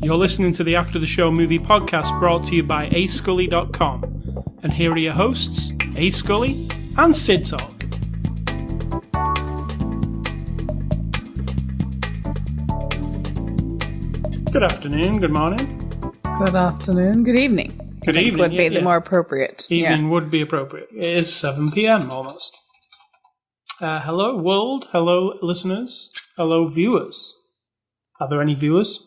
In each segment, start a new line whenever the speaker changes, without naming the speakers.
You're listening to the After the Show movie podcast brought to you by Ascully.com. And here are your hosts, Ascully and Cidtalk. Good afternoon, good morning.
Good afternoon, good evening.
Good evening.
Would be the more appropriate.
Evening would be appropriate. It is 7 p.m. almost. Hello, world. Hello, listeners. Hello, viewers. Are there any viewers?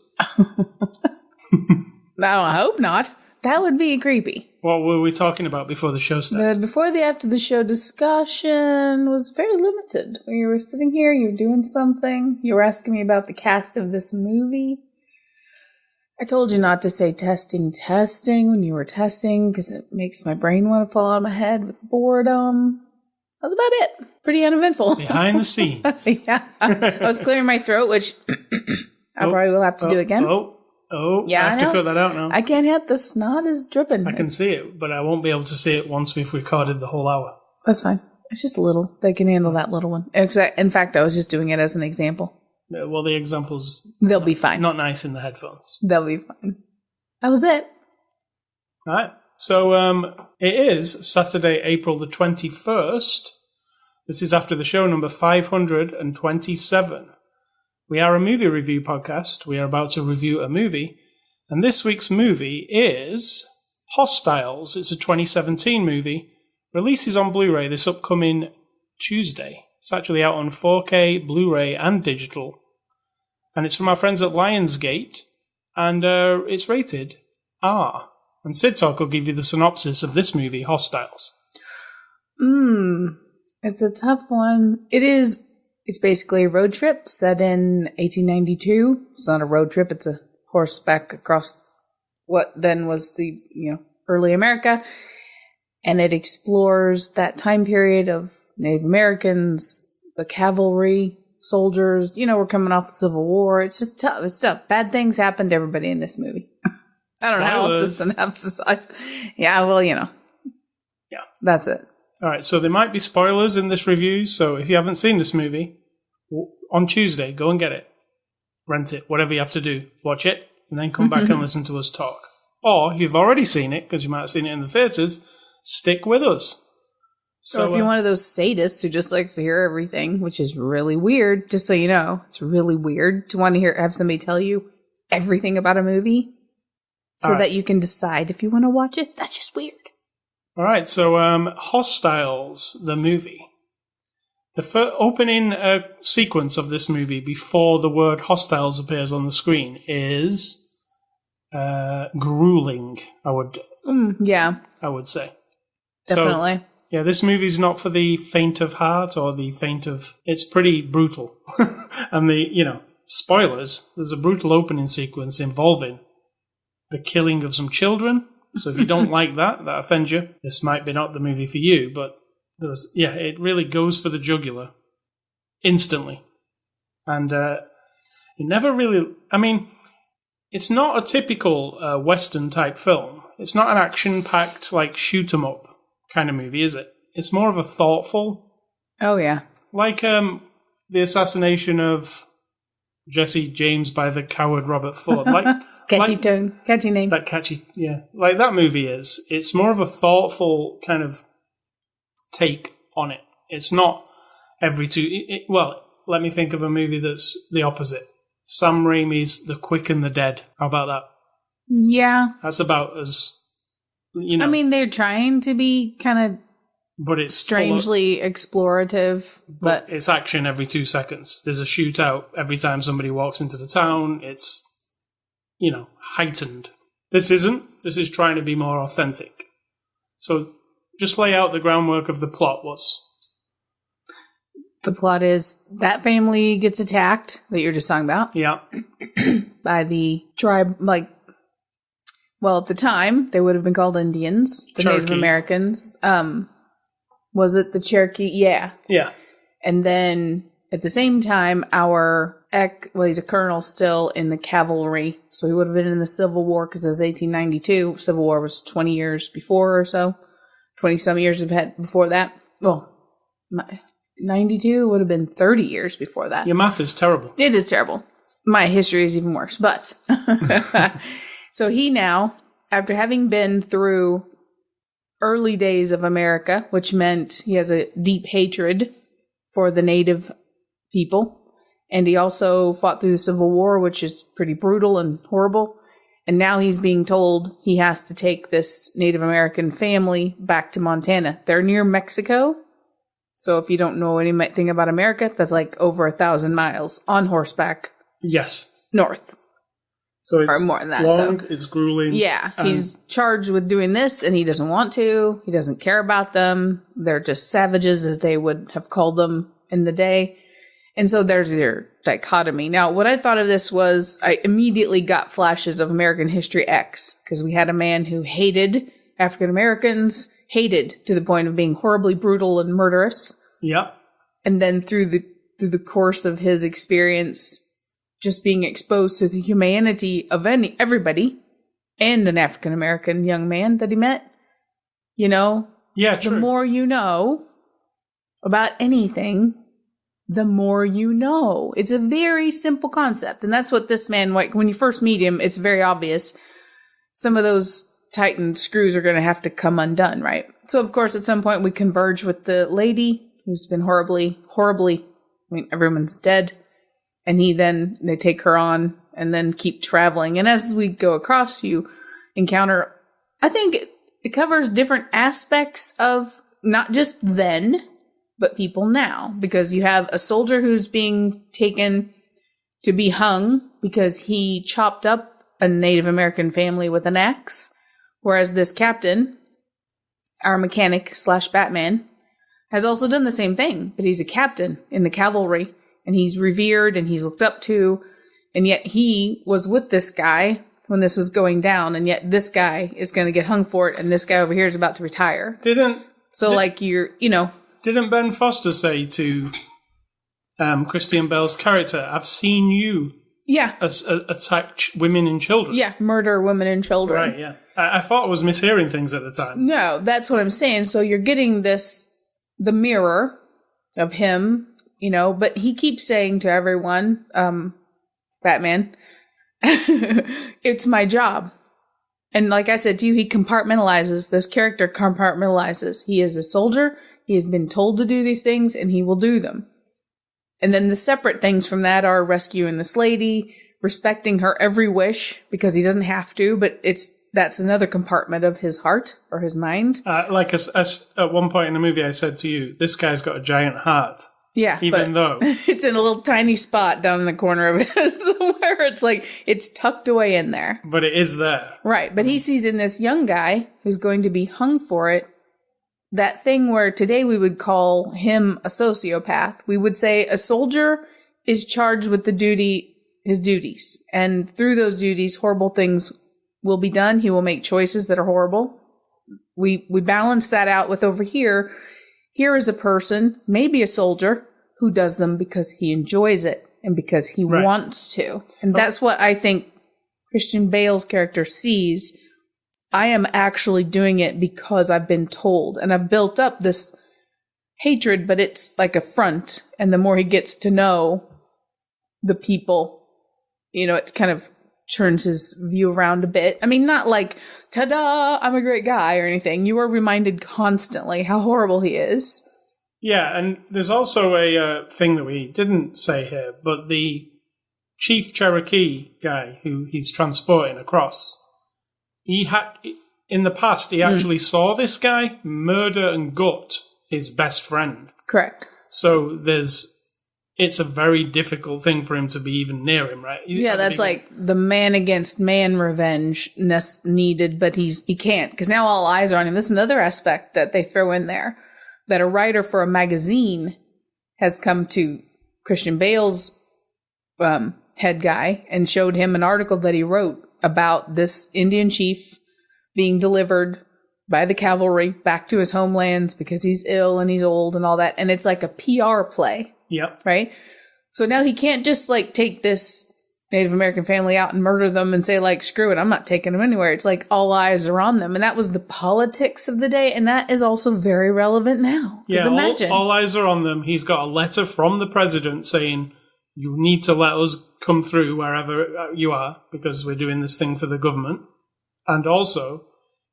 I hope not. That would be creepy.
What were we talking about before the show started?
Before the after the show discussion was very limited. When you were sitting here, you were doing something. You were asking me about the cast of this movie. I told you not to say testing when you were testing because it makes my brain want to fall out of my head with boredom. That's about it. Pretty uneventful.
Behind the scenes.
Yeah. I was clearing my throat, which I probably will have to do again.
Yeah, I have to cut that out now.
I can't hit the snot is dripping.
I can see it, but I won't be able to see it once we've recorded the whole hour.
That's fine. It's just a little. They can handle that little one. In fact, I was just doing it as an example.
Well, the examples...
They'll be fine.
Not nice in the headphones.
They'll be fine. That was it.
All right. So, it is Saturday, April the 21st. This is after the show number 527. We are a movie review podcast. We are about to review a movie. And this week's movie is Hostiles. It's a 2017 movie. Releases on Blu-ray this upcoming Tuesday. It's actually out on 4K, Blu-ray, and digital. And it's from our friends at Lionsgate. And it's rated R. And Cidtalk will give you the synopsis of this movie, Hostiles.
It's a tough one. It's basically a road trip set in 1892. It's not a road trip. It's a horseback across what then was the, early America. And it explores that time period of Native Americans, the cavalry, soldiers. We're coming off the Civil War. It's just tough. It's tough. Bad things happen to everybody in this movie. I don't know how else to synopsis. Yeah, well, Yeah. That's it.
All right, so there might be spoilers in this review. So if you haven't seen this movie, on Tuesday, go and get it. Rent it, whatever you have to do. Watch it, and then come back and listen to us talk. Or if you've already seen it, because you might have seen it in the theaters, stick with us.
So if you're one of those sadists who just likes to hear everything, which is really weird, just so you know, it's really weird to want to have somebody tell you everything about a movie so that you can decide if you want to watch it. That's just weird.
All right, so Hostiles, the movie. The opening sequence of this movie before the word Hostiles appears on the screen is grueling, I would say.
Definitely.
So, yeah, this movie's not for the faint of heart or the faint of... It's pretty brutal. And spoilers, there's a brutal opening sequence involving the killing of some children. So if you don't like that offends you, this might be not the movie for you, but it really goes for the jugular instantly. And it never really... it's not a typical Western type film. It's not an action-packed, shoot 'em up kind of movie, is it? It's more of a thoughtful...
Oh, yeah.
Like the assassination of Jesse James by the coward Robert Ford.
Catchy name.
That catchy, yeah. Like that movie is. It's more of a thoughtful kind of take on it. It's not every two... let me think of a movie that's the opposite. Sam Raimi's The Quick and the Dead. How about that?
Yeah.
That's about as...
they're trying to be kind of...
But it's
strangely explorative. But
it's action every 2 seconds. There's a shootout every time somebody walks into the town. It's... heightened. This isn't. This is trying to be more authentic. So, just lay out the groundwork of the plot.
The plot is that family gets attacked, that you're just talking about.
Yeah.
By the tribe, at the time, they would have been called Indians, the
Cherokee.
Native Americans. Was it the Cherokee? Yeah.
Yeah.
And then, at the same time, he's a colonel still in the cavalry, so he would have been in the Civil War because it was 1892. Civil War was 20 years before or so, 20-some years before that. well, 92 would have been 30 years before that.
Your math is terrible.
It is terrible. My history is even worse. But so he now, after having been through early days of America, which meant he has a deep hatred for the native people, and he also fought through the Civil War, which is pretty brutal and horrible. And now he's being told he has to take this Native American family back to Montana. They're near Mexico. So if you don't know anything about America, that's like over 1,000 miles on horseback.
Yes.
North.
So it's
or more than that.
long,
So.
it's grueling.
Yeah. He's charged with doing this and he doesn't want to. He doesn't care about them. They're just savages, as they would have called them in the day. And so there's your dichotomy. Now, what I thought of this was I immediately got flashes of American History X, because we had a man who hated African Americans, hated to the point of being horribly brutal and murderous.
Yeah.
And then through the course of his experience, just being exposed to the humanity of everybody, and an African American young man that he met. You know?
Yeah, true.
The more you know about anything, the more you know. It's a very simple concept. And that's what this man, like, when you first meet him, it's very obvious. Some of those tightened screws are going to have to come undone, right? So, of course, at some point we converge with the lady who's been horribly, everyone's dead. And they take her on and then keep traveling. And as we go across, you encounter, I think it covers different aspects of not just then, but people now. Because you have a soldier who's being taken to be hung because he chopped up a Native American family with an axe. Whereas this captain, our mechanic / Batman, has also done the same thing. But he's a captain in the cavalry. And he's revered and he's looked up to. And yet he was with this guy when this was going down. And yet this guy is going to get hung for it. And this guy over here is about to retire. Didn't
Ben Foster say to Christian Bale's character, I've seen you attack women and children.
Yeah, murder women and children.
Right, yeah. I thought I was mishearing things at the time.
No, that's what I'm saying. So you're getting the mirror of him. You know, but he keeps saying to everyone, Batman, it's my job. And like I said to you, he compartmentalizes. This character compartmentalizes. He is a soldier. He has been told to do these things, and he will do them. And then the separate things from that are rescuing this lady, respecting her every wish, because he doesn't have to, but that's another compartment of his heart or his mind.
At one point in the movie, I said to you, this guy's got a giant heart.
Yeah,
even though
it's in a little tiny spot down in the corner of it somewhere. It's like it's tucked away in there.
But it is there.
Right. But he sees in this young guy who's going to be hung for it, that thing where today we would call him a sociopath. We would say a soldier is charged with his duties. And through those duties, horrible things will be done. He will make choices that are horrible. We balance that out with over here. Here is a person, maybe a soldier, who does them because he enjoys it and because he wants to. And that's what I think Christian Bale's character sees. I am actually doing it because I've been told. And I've built up this hatred, but it's like a front. And the more he gets to know the people, it kind of turns his view around a bit. I mean, not like, ta-da, I'm a great guy or anything. You are reminded constantly how horrible he is.
Yeah, and there's also a thing that we didn't say here, but the Chief Cherokee guy who he's transporting across, in the past, he actually saw this guy murder and gut his best friend.
Correct.
So it's a very difficult thing for him to be even near him, right?
Yeah, that's like the man against man revenge needed, but he can't, because now all eyes are on him. This is another aspect that they throw in there, that a writer for a magazine has come to Christian Bale's head guy and showed him an article that he wrote about this Indian chief being delivered by the cavalry back to his homelands because he's ill and he's old and all that. And it's like a PR play.
Yep.
Right? So now he can't just take this Native American family out and murder them and say, like, screw it, I'm not taking them anywhere. It's like all eyes are on them. And that was the politics of the day. And that is also very relevant now.
Yeah,
imagine.
all eyes are on them. He's got a letter from the president saying, you need to let us come through wherever you are because we're doing this thing for the government. And also,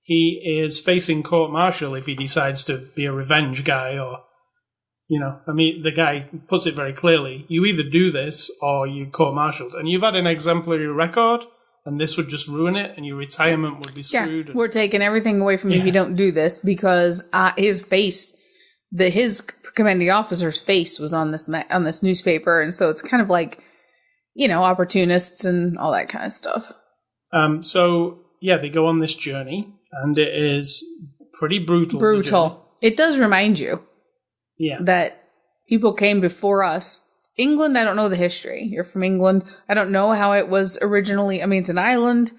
he is facing court-martial if he decides to be a revenge guy or... I mean, the guy puts it very clearly. You either do this or you court-martialed. And you've had an exemplary record, and this would just ruin it, and your retirement would be screwed.
Yeah, we're taking everything away from you if you don't do this, because his face, his commanding officer's face was on this newspaper, and so it's kind of like, opportunists and all that kind of stuff. They go on this journey, and it is pretty brutal. Brutal. It does remind you.
Yeah.
That people came before us. England, I don't know the history. You're from England. I don't know how it was originally. I mean, it's an island.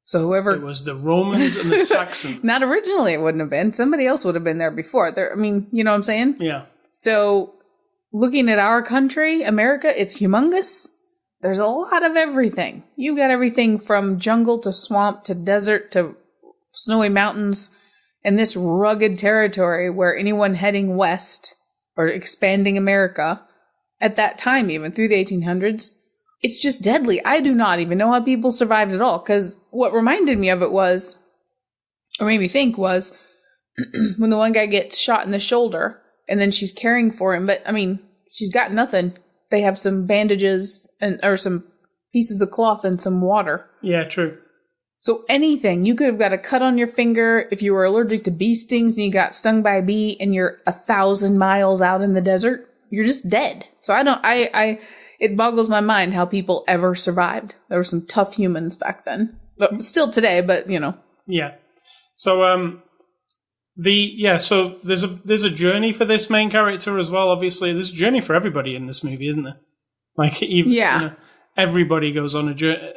So whoever...
It was the Romans and the Saxons.
Not originally, it wouldn't have been. Somebody else would have been there before. You know what I'm saying?
Yeah.
So looking at our country, America, it's humongous. There's a lot of everything. You got everything from jungle to swamp to desert to snowy mountains and this rugged territory where anyone heading west or expanding America at that time, even through the 1800s, it's just deadly. I do not even know how people survived at all. Because what reminded me of it was, or made me think was, when the one guy gets shot in the shoulder and then she's caring for him. But, I mean, she's got nothing. They have some bandages or some pieces of cloth and some water.
Yeah, true.
So anything. You could have got a cut on your finger if you were allergic to bee stings and you got stung by a bee and you're 1,000 miles out in the desert. You're just dead. So it boggles my mind how people ever survived. There were some tough humans back then. But still today, but
Yeah. So so there's a journey for this main character as well. Obviously, there's a journey for everybody in this movie, isn't there? Like even everybody goes on a journey.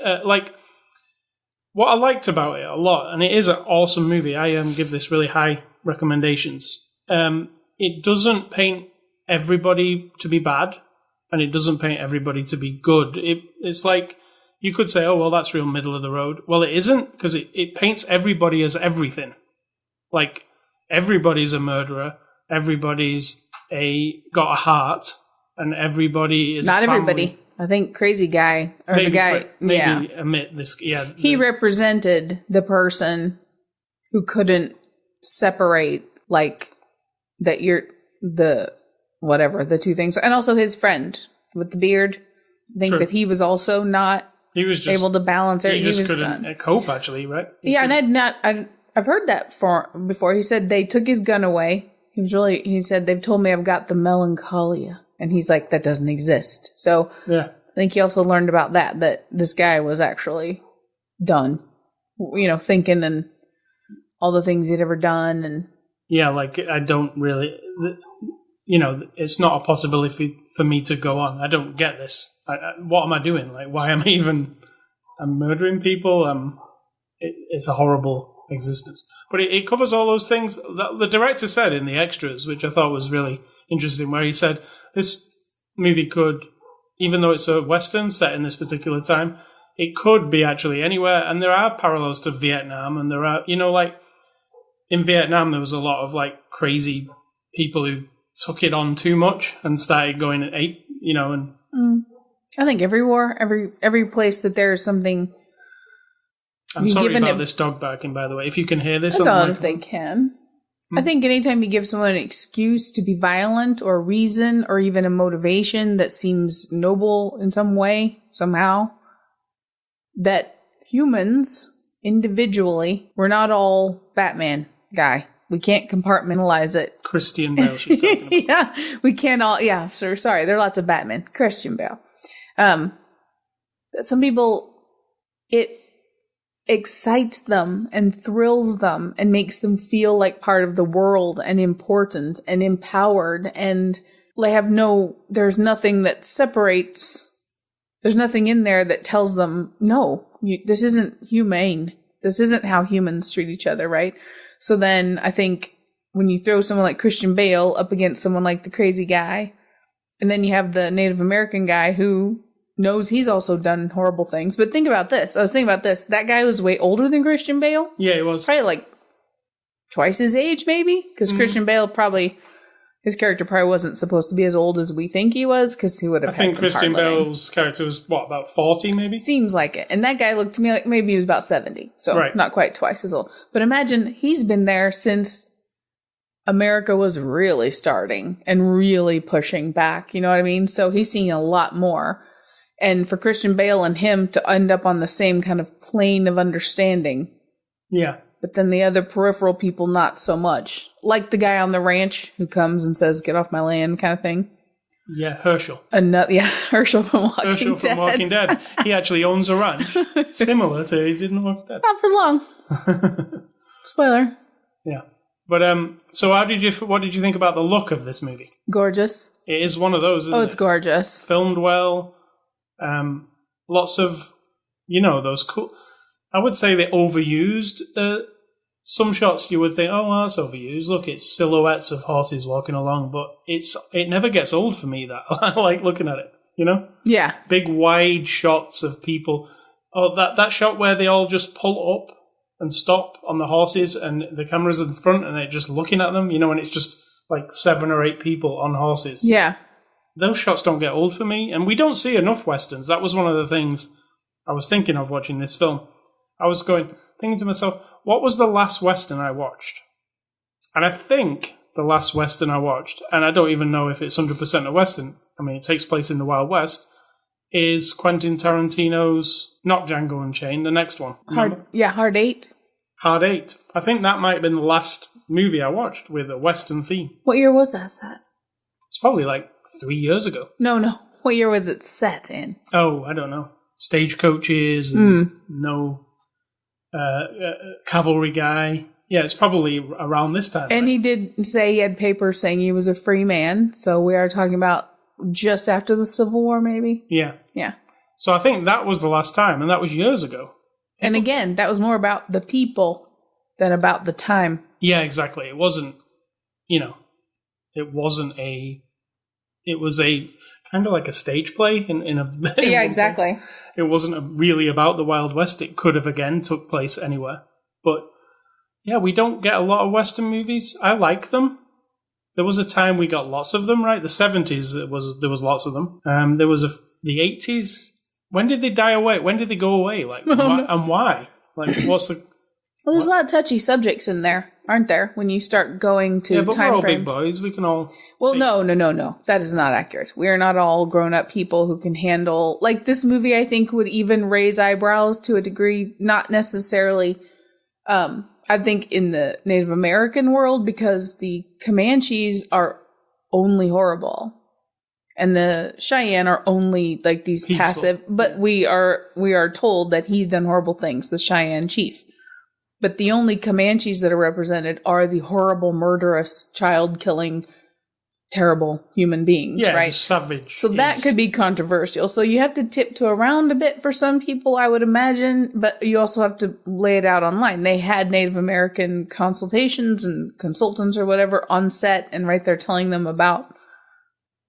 What I liked about it a lot, and it is an awesome movie. I give this really high recommendations. It doesn't paint everybody to be bad, and it doesn't paint everybody to be good. It's like you could say, oh, well, that's real middle of the road. Well, it isn't, because it paints everybody as everything. Like, everybody's a murderer, everybody's got a heart, and everybody is
not everybody. I think crazy guy, or maybe, the guy,
maybe omit this,
he represented the person who couldn't separate, like, that you're the two things. And also his friend with the beard. I think that he was also not able to balance it.
He just couldn't cope, actually, right?
I've heard that before. He said they took his gun away. He said, they've told me I've got the melancholia. And he's like, that doesn't exist. So I think he also learned about that this guy was actually done, thinking and all the things he'd ever done. And
yeah, like, I don't really, it's not a possibility for me to go on. I don't get this. What am I doing? Like, why am I even, I'm murdering people? It's a horrible existence. But it covers all those things that the director said in the extras, which I thought was really interesting, where he said, this movie could, even though it's a Western set in this particular time, it could be actually anywhere. And there are parallels to Vietnam. And there are, like, in Vietnam, there was a lot of, like, crazy people who took it on too much and started going at 8, and...
I think every war, every place that there's something...
I'm sorry about this dog barking, by the way. If you can hear this...
I thought if they can. I think anytime you give someone an excuse to be violent or reason or even a motivation that seems noble in some way, somehow, that humans, individually, we're not all Batman guy. We can't compartmentalize it.
Christian Bale, she's talking about.
Yeah, we can't all... Yeah, sorry. There are lots of Batman. Christian Bale. Some people... It excites them and thrills them and makes them feel like part of the world and important and empowered, and they have there's nothing that separates, there's nothing in there that tells them, no, this isn't humane. This isn't how humans treat each other, right? So then I think when you throw someone like Christian Bale up against someone like the crazy guy, and then you have the Native American guy who knows he's also done horrible things. But think about this. I was thinking about this. That guy was way older than Christian Bale.
Yeah, he was.
Probably like twice his age, maybe? Because Christian Bale his character probably wasn't supposed to be as old as we think he was, because he would have had some
Christian
hard living.
Bale's character was, about 40 maybe?
Seems like it. And that guy looked to me like maybe he was about 70. So not quite twice as old. But imagine he's been there since America was really starting and really pushing back. You know what I mean? So he's seen a lot more. And for Christian Bale and him to end up on the same kind of plane of understanding.
Yeah.
But then the other peripheral people, not so much. Like the guy on the ranch who comes and says, "Get off my land," kind of thing.
Yeah, Herschel.
Herschel from Walking
Herschel
Dead.
from Walking Dead. He actually owns a ranch. Similar to he didn't Walking Dead.
Not for long. Spoiler.
Yeah. But so what did you think about the look of this movie?
Gorgeous.
It is one of those, isn't it?
It's gorgeous.
Filmed well. Lots of, those cool... I would say they overused some shots. You would think, oh, well, that's overused. Look, it's silhouettes of horses walking along, but it never gets old for me. That I like looking at it.
Yeah.
Big wide shots of people. Oh, that shot where they all just pull up and stop on the horses, and the camera's in front, and they're just looking at them. And it's just like 7 or 8 people on horses.
Yeah.
Those shots don't get old for me, and we don't see enough westerns. That was one of the things I was thinking of watching this film. I was thinking to myself, what was the last western I watched? And I think the last western I watched, and I don't even know if it's 100% a western, I mean, it takes place in the Wild West, is Quentin Tarantino's, not Django Unchained, the next one.
Hard 8.
Hard 8. I think that might have been the last movie I watched with a western theme.
What year was that set?
It's probably like 3 years ago.
No. What year was it set in?
Oh, I don't know. Stagecoaches and no... cavalry guy. Yeah, it's probably around this time.
And he did say he had papers saying he was a free man. So we are talking about just after the Civil War, maybe?
Yeah.
Yeah.
So I think that was the last time, and that was years ago.
And again, that was more about the people than about the time.
Yeah, exactly. It wasn't, it was a kind of like a stage play in a...
Yeah, exactly.
Place. It wasn't really about the Wild West. It could have, again, took place anywhere. But, yeah, we don't get a lot of Western movies. I like them. There was a time we got lots of them, right? The 70s, there was lots of them. There was the 80s. When did they die away? When did they go away? And why? What's the...
Well, there's a lot of touchy subjects in there, aren't there? When you start going to
but
time
we're all
frames.
big boys. We can all...
Well, no. That is not accurate. We are not all grown-up people who can handle... Like, this movie, I think, would even raise eyebrows to a degree. Not necessarily, I think, in the Native American world, because the Comanches are only horrible. And the Cheyenne are only, like, these
peaceful.
Passive... But we are told that he's done horrible things, the Cheyenne chief. But the only Comanches that are represented are the horrible, murderous, child-killing... terrible human beings, right?
Savage.
So that could be controversial. So you have to tiptoe around a bit for some people, I would imagine, but you also have to lay it out online. They had Native American consultations and consultants or whatever on set and right there telling them about,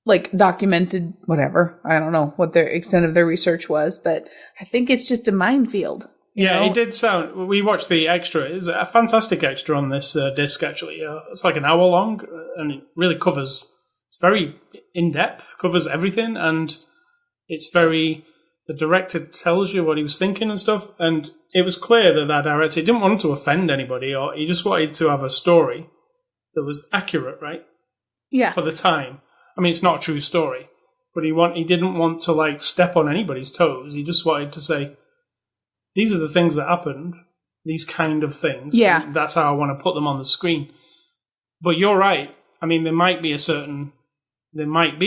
like, documented whatever. I don't know what their extent of their research was, but I think it's just a minefield.
Yeah, it did sound... We watched the extra. It's a fantastic extra on this disc, actually. It's like an hour long, and it really covers... It's very in-depth, covers everything, and it's very... The director tells you what he was thinking and stuff, and it was clear that director, he didn't want to offend anybody, or he just wanted to have a story that was accurate, right?
Yeah.
For the time. I mean, it's not a true story, but he didn't want to, like, step on anybody's toes. He just wanted to say... These are the things that happened, these kind of things.
Yeah.
And that's how I want to put them on the screen. But you're right. I mean, there might be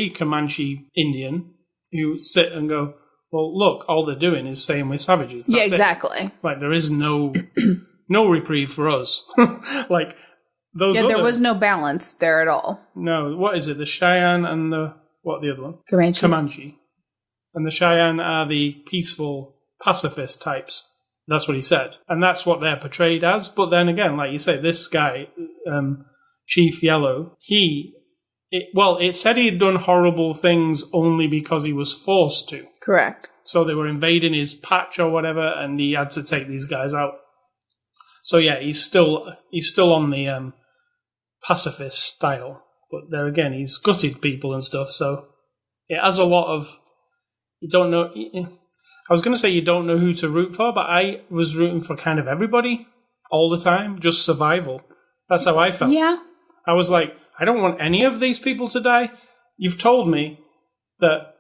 Comanche Indian who sit and go, well, look, all they're doing is saying we're savages. That's
exactly.
it. Like, there is no reprieve for us. Like, those
there was no balance there at all.
No, what is it? The Cheyenne and the other one?
Comanche.
And the Cheyenne are the peaceful... pacifist types. That's what he said. And that's what they're portrayed as. But then again, like you say, this guy, Chief Yellow, he it said he had done horrible things only because he was forced to.
Correct.
So they were invading his patch or whatever, and he had to take these guys out. So yeah, he's still on the pacifist style, but there again, he's gutted people and stuff. So it has a lot of you don't know. I was going to say you don't know who to root for, but I was rooting for kind of everybody all the time, just survival. That's how I felt.
Yeah.
I was like, I don't want any of these people to die. You've told me that,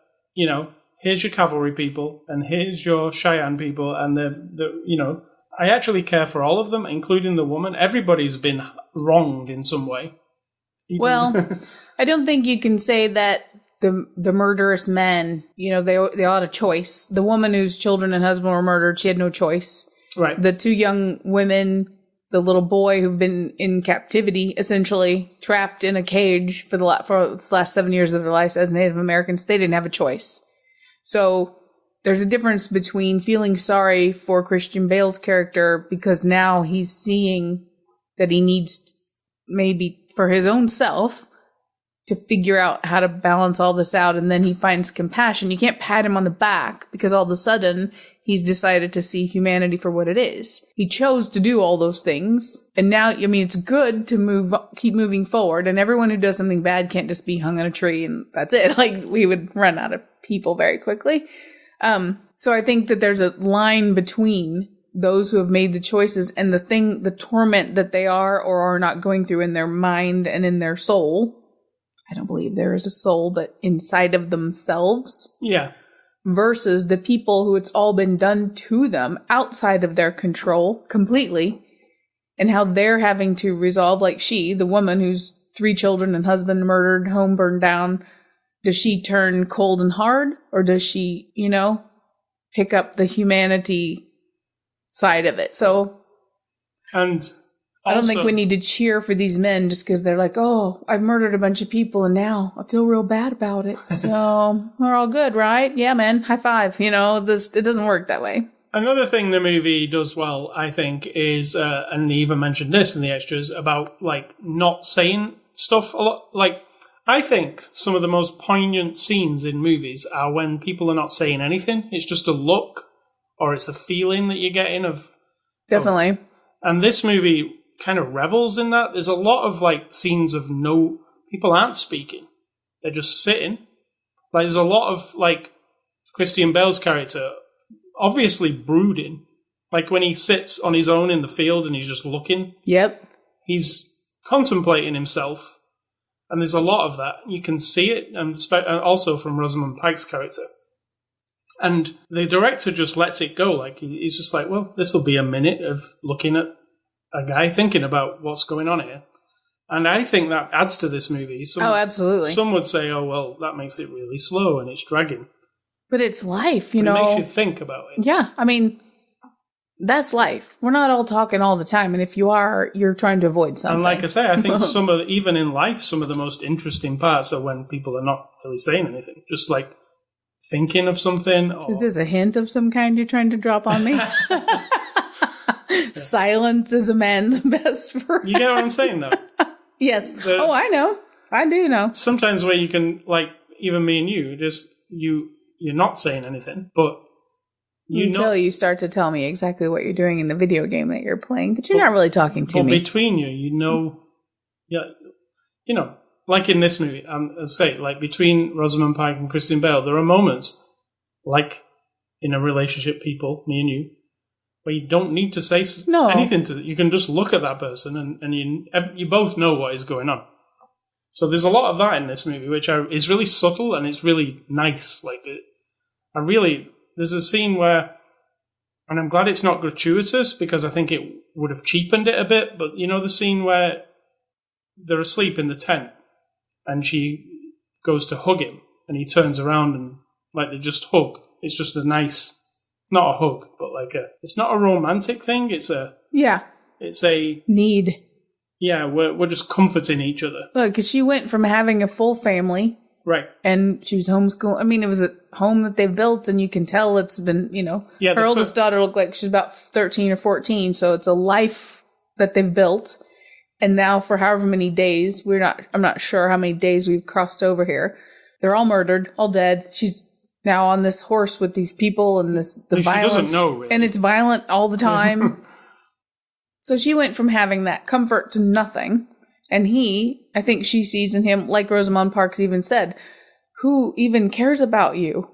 here's your cavalry people, and here's your Cheyenne people, and I actually care for all of them, including the woman. Everybody's been wronged in some way.
Well, I don't think you can say that the murderous men, they all had a choice. The woman whose children and husband were murdered, she had no choice.
Right.
The two young women, the little boy who've been in captivity, essentially trapped in a cage for the last 7 years of their lives as Native Americans, they didn't have a choice. So there's a difference between feeling sorry for Christian Bale's character because now he's seeing that he needs, maybe for his own self, to figure out how to balance all this out, and then he finds compassion. You can't pat him on the back because all of a sudden he's decided to see humanity for what it is. He chose to do all those things, and now, it's good to keep moving forward, and everyone who does something bad can't just be hung on a tree and that's it. Like, we would run out of people very quickly. So I think that there's a line between those who have made the choices and the torment that they are or are not going through in their mind and in their soul. I don't believe there is a soul, but inside of themselves.
Yeah.
Versus the people who it's all been done to them outside of their control completely, and how they're having to resolve, like the woman whose 3 children and husband murdered, home burned down. Does she turn cold and hard, or does she, pick up the humanity side of it? So,
and
I don't think we need to cheer for these men just because they're like, oh, I've murdered a bunch of people and now I feel real bad about it. So we're all good, right? Yeah, man. High five. It doesn't work that way.
Another thing the movie does well, I think, is, and they even mentioned this in the extras, about, not saying stuff a lot. I think some of the most poignant scenes in movies are when people are not saying anything. It's just a look or it's a feeling that you're getting of...
Definitely.
And this movie kind of revels in that. There's a lot of scenes of people aren't speaking. They're just sitting. There's a lot of Christian Bale's character obviously brooding. When he sits on his own in the field and he's just looking.
Yep.
He's contemplating himself. And there's a lot of that. You can see it, and also from Rosamund Pike's character. And the director just lets it go. He's just well, this will be a minute of looking at a guy thinking about what's going on here. And I think that adds to this movie.
Absolutely.
Some would say, oh, well, that makes it really slow and it's dragging.
But it's life,
It makes you think about it.
Yeah, that's life. We're not all talking all the time. And if you are, you're trying to avoid something.
And like I say, I think even in life, some of the most interesting parts are when people are not really saying anything. Just thinking of something.
Is this a hint of some kind you're trying to drop on me? Silence is a man's best friend.
You get what I'm saying, though?
Yes. I know. I do know.
Sometimes where you can, even me and you, you're not saying anything, but
until you start to tell me exactly what you're doing in the video game that you're playing, but you're not really talking to me.
Between you, like in this movie, I'll say, between Rosamund Pike and Christian Bale, there are moments, in a relationship, people, me and you, where you don't need to say anything to them. You can just look at that person and you both know what is going on. So there's a lot of that in this movie, which is really subtle and it's really nice. There's a scene where, and I'm glad it's not gratuitous because I think it would have cheapened it a bit, but the scene where they're asleep in the tent and she goes to hug him and he turns around and they just hug. It's just a nice, not a hug, but it's not a romantic thing. It's a
need.
Yeah, we're just comforting each other.
Look, because she went from having a full family.
Right.
And she was homeschooled. It was a home that they built, and you can tell it's been, her oldest daughter looked like she's about 13 or 14, so it's a life that they've built. And now for however many days, I'm not sure how many days we've crossed over here. They're all murdered, all dead. She's now on this horse with these people and the violence.
She doesn't know, really.
And it's violent all the time. So she went from having that comfort to nothing. And I think she sees in him, like Rosamund Parks even said, who even cares about you?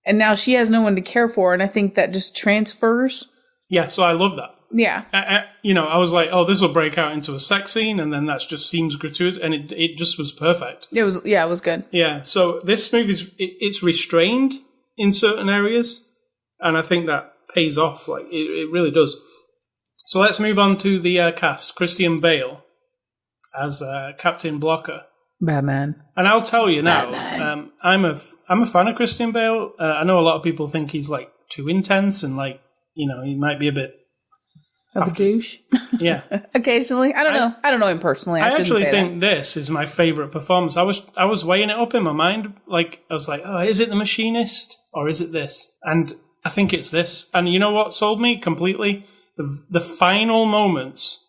And now she has no one to care for. And I think that just transfers.
Yeah, so I love that.
Yeah.
I was like, oh, this will break out into a sex scene. And then that just seems gratuitous. And it just was perfect.
It was good.
Yeah, so this movie, it's restrained in certain areas. And I think that pays off. Like, it really does. So let's move on to the cast. Christian Bale as Captain Blocker.
Batman.
And I'll tell you now, I'm a fan of Christian Bale. I know a lot of people think he's like too intense and like, he might be a bit
of a douche.
Yeah.
Occasionally. I don't know. I don't know him personally. I
actually think this is my favorite performance. I was weighing it up in my mind. Like, I was like, oh, is it The Machinist or is it this? And I think it's this. And you know what sold me completely? The final moments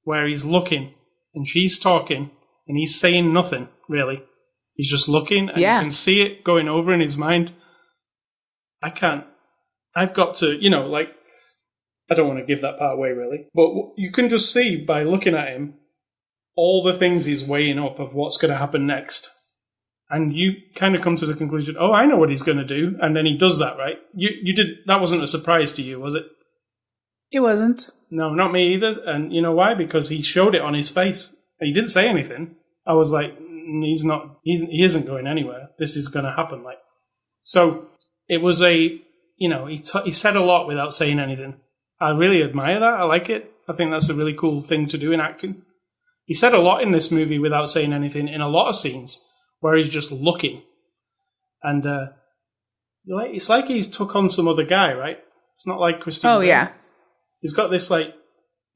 where he's looking and she's talking and he's saying nothing, really. He's just looking and you can see it going over in his mind. I've got to, I don't want to give that part away, really. But you can just see by looking at him all the things he's weighing up of what's going to happen next. And you kind of come to the conclusion, oh, I know what he's going to do. And then he does that, right? That wasn't a surprise to you, was it?
It wasn't.
No, not me either. And you know why? Because he showed it on his face. And he didn't say anything. I was like, he isn't going anywhere. This is going to happen. Like, so it was he said a lot without saying anything. I really admire that. I like it. I think that's a really cool thing to do in acting. He said a lot in this movie without saying anything in a lot of scenes where he's just looking. And it's like he's took on some other guy, right? It's not like Christian Bale.
Yeah.
He's got this like,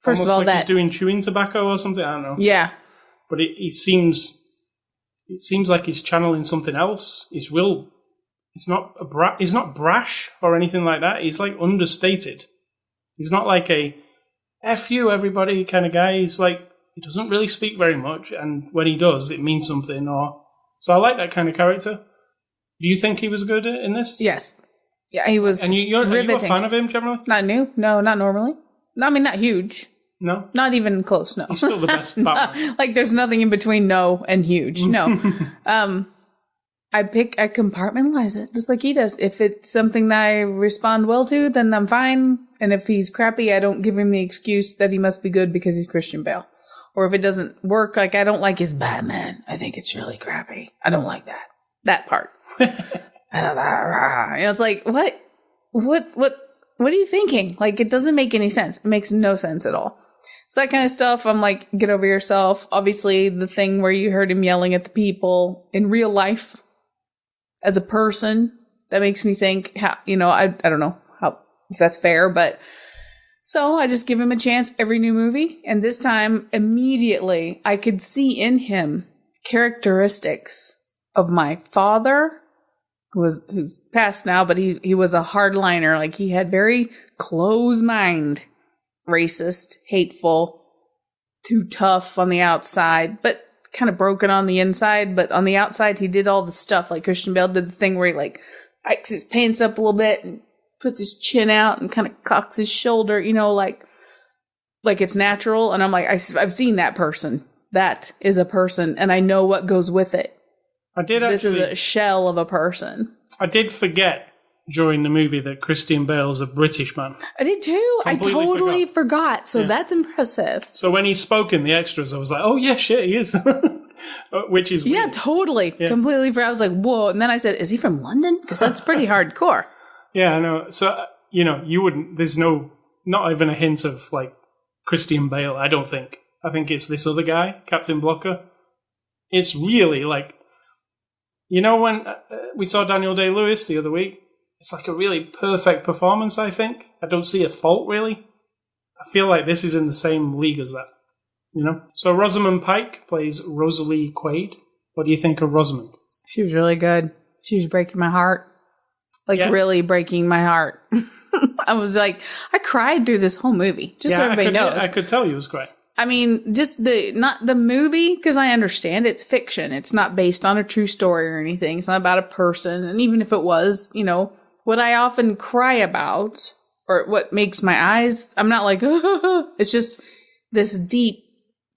first of all,
like he's doing chewing tobacco or something. I don't know.
Yeah.
But it seems like he's channeling something else. He's not brash or anything like that. He's like understated. He's not like a F you everybody kind of guy. He's like, he doesn't really speak very much, and when he does, it means something. So I like that kind of character. Do you think he was good in this?
Yes. Yeah, he was.
And are you a fan of him, generally?
Not new. No, not normally. I mean, not huge.
No?
Not even close, no.
He's still the best Batman.
Like, there's nothing in between no and huge. No. I compartmentalize it, just like he does. If it's something that I respond well to, then I'm fine. And if he's crappy, I don't give him the excuse that he must be good because he's Christian Bale. Or if it doesn't work, like, I don't like his Batman. I think it's really crappy. I don't like that. That part. It's like, what are you thinking? Like, it doesn't make any sense. It makes no sense at all. So that kind of stuff, I'm like, get over yourself. Obviously, the thing where you heard him yelling at the people in real life as a person, that makes me think, how, I don't know how, if that's fair, but so I just give him a chance every new movie. And this time, immediately, I could see in him characteristics of my father, who's passed now, but he was a hardliner. Like, he had very closed mind, racist, hateful, too tough on the outside, but kind of broken on the inside. But on the outside, he did all the stuff. Like Christian Bale did the thing where he like hikes his pants up a little bit and puts his chin out and kind of cocks his shoulder, like it's natural. And I'm like, I've seen that person. That is a person, and I know what goes with it. This is a shell of a person. I
did forget during the movie that Christian Bale's a British man.
I did too. Completely I totally forgot. So that's impressive.
So when he spoke in the extras, I was like, oh yeah, shit, he is. Which is weird.
Yeah, totally. Yeah. Completely forgot. I was like, whoa. And then I said, is he from London? Because that's pretty hardcore. Yeah,
I know. So, you wouldn't, there's not even a hint of like Christian Bale, I don't think. I think it's this other guy, Captain Blocker. It's really like, when we saw Daniel Day-Lewis the other week, it's like a really perfect performance, I think. I don't see a fault, really. I feel like this is in the same league as that, So Rosamund Pike plays Rosalie Quaid. What do you think of Rosamund?
She was really good. She was breaking my heart. Really breaking my heart. I was like, I cried through this whole movie, just so everybody knows.
I could tell you was great.
I mean, just not the movie, because I understand it's fiction. It's not based on a true story or anything. It's not about a person. And even if it was, what I often cry about, or what makes my eyes, I'm not like, it's just this deep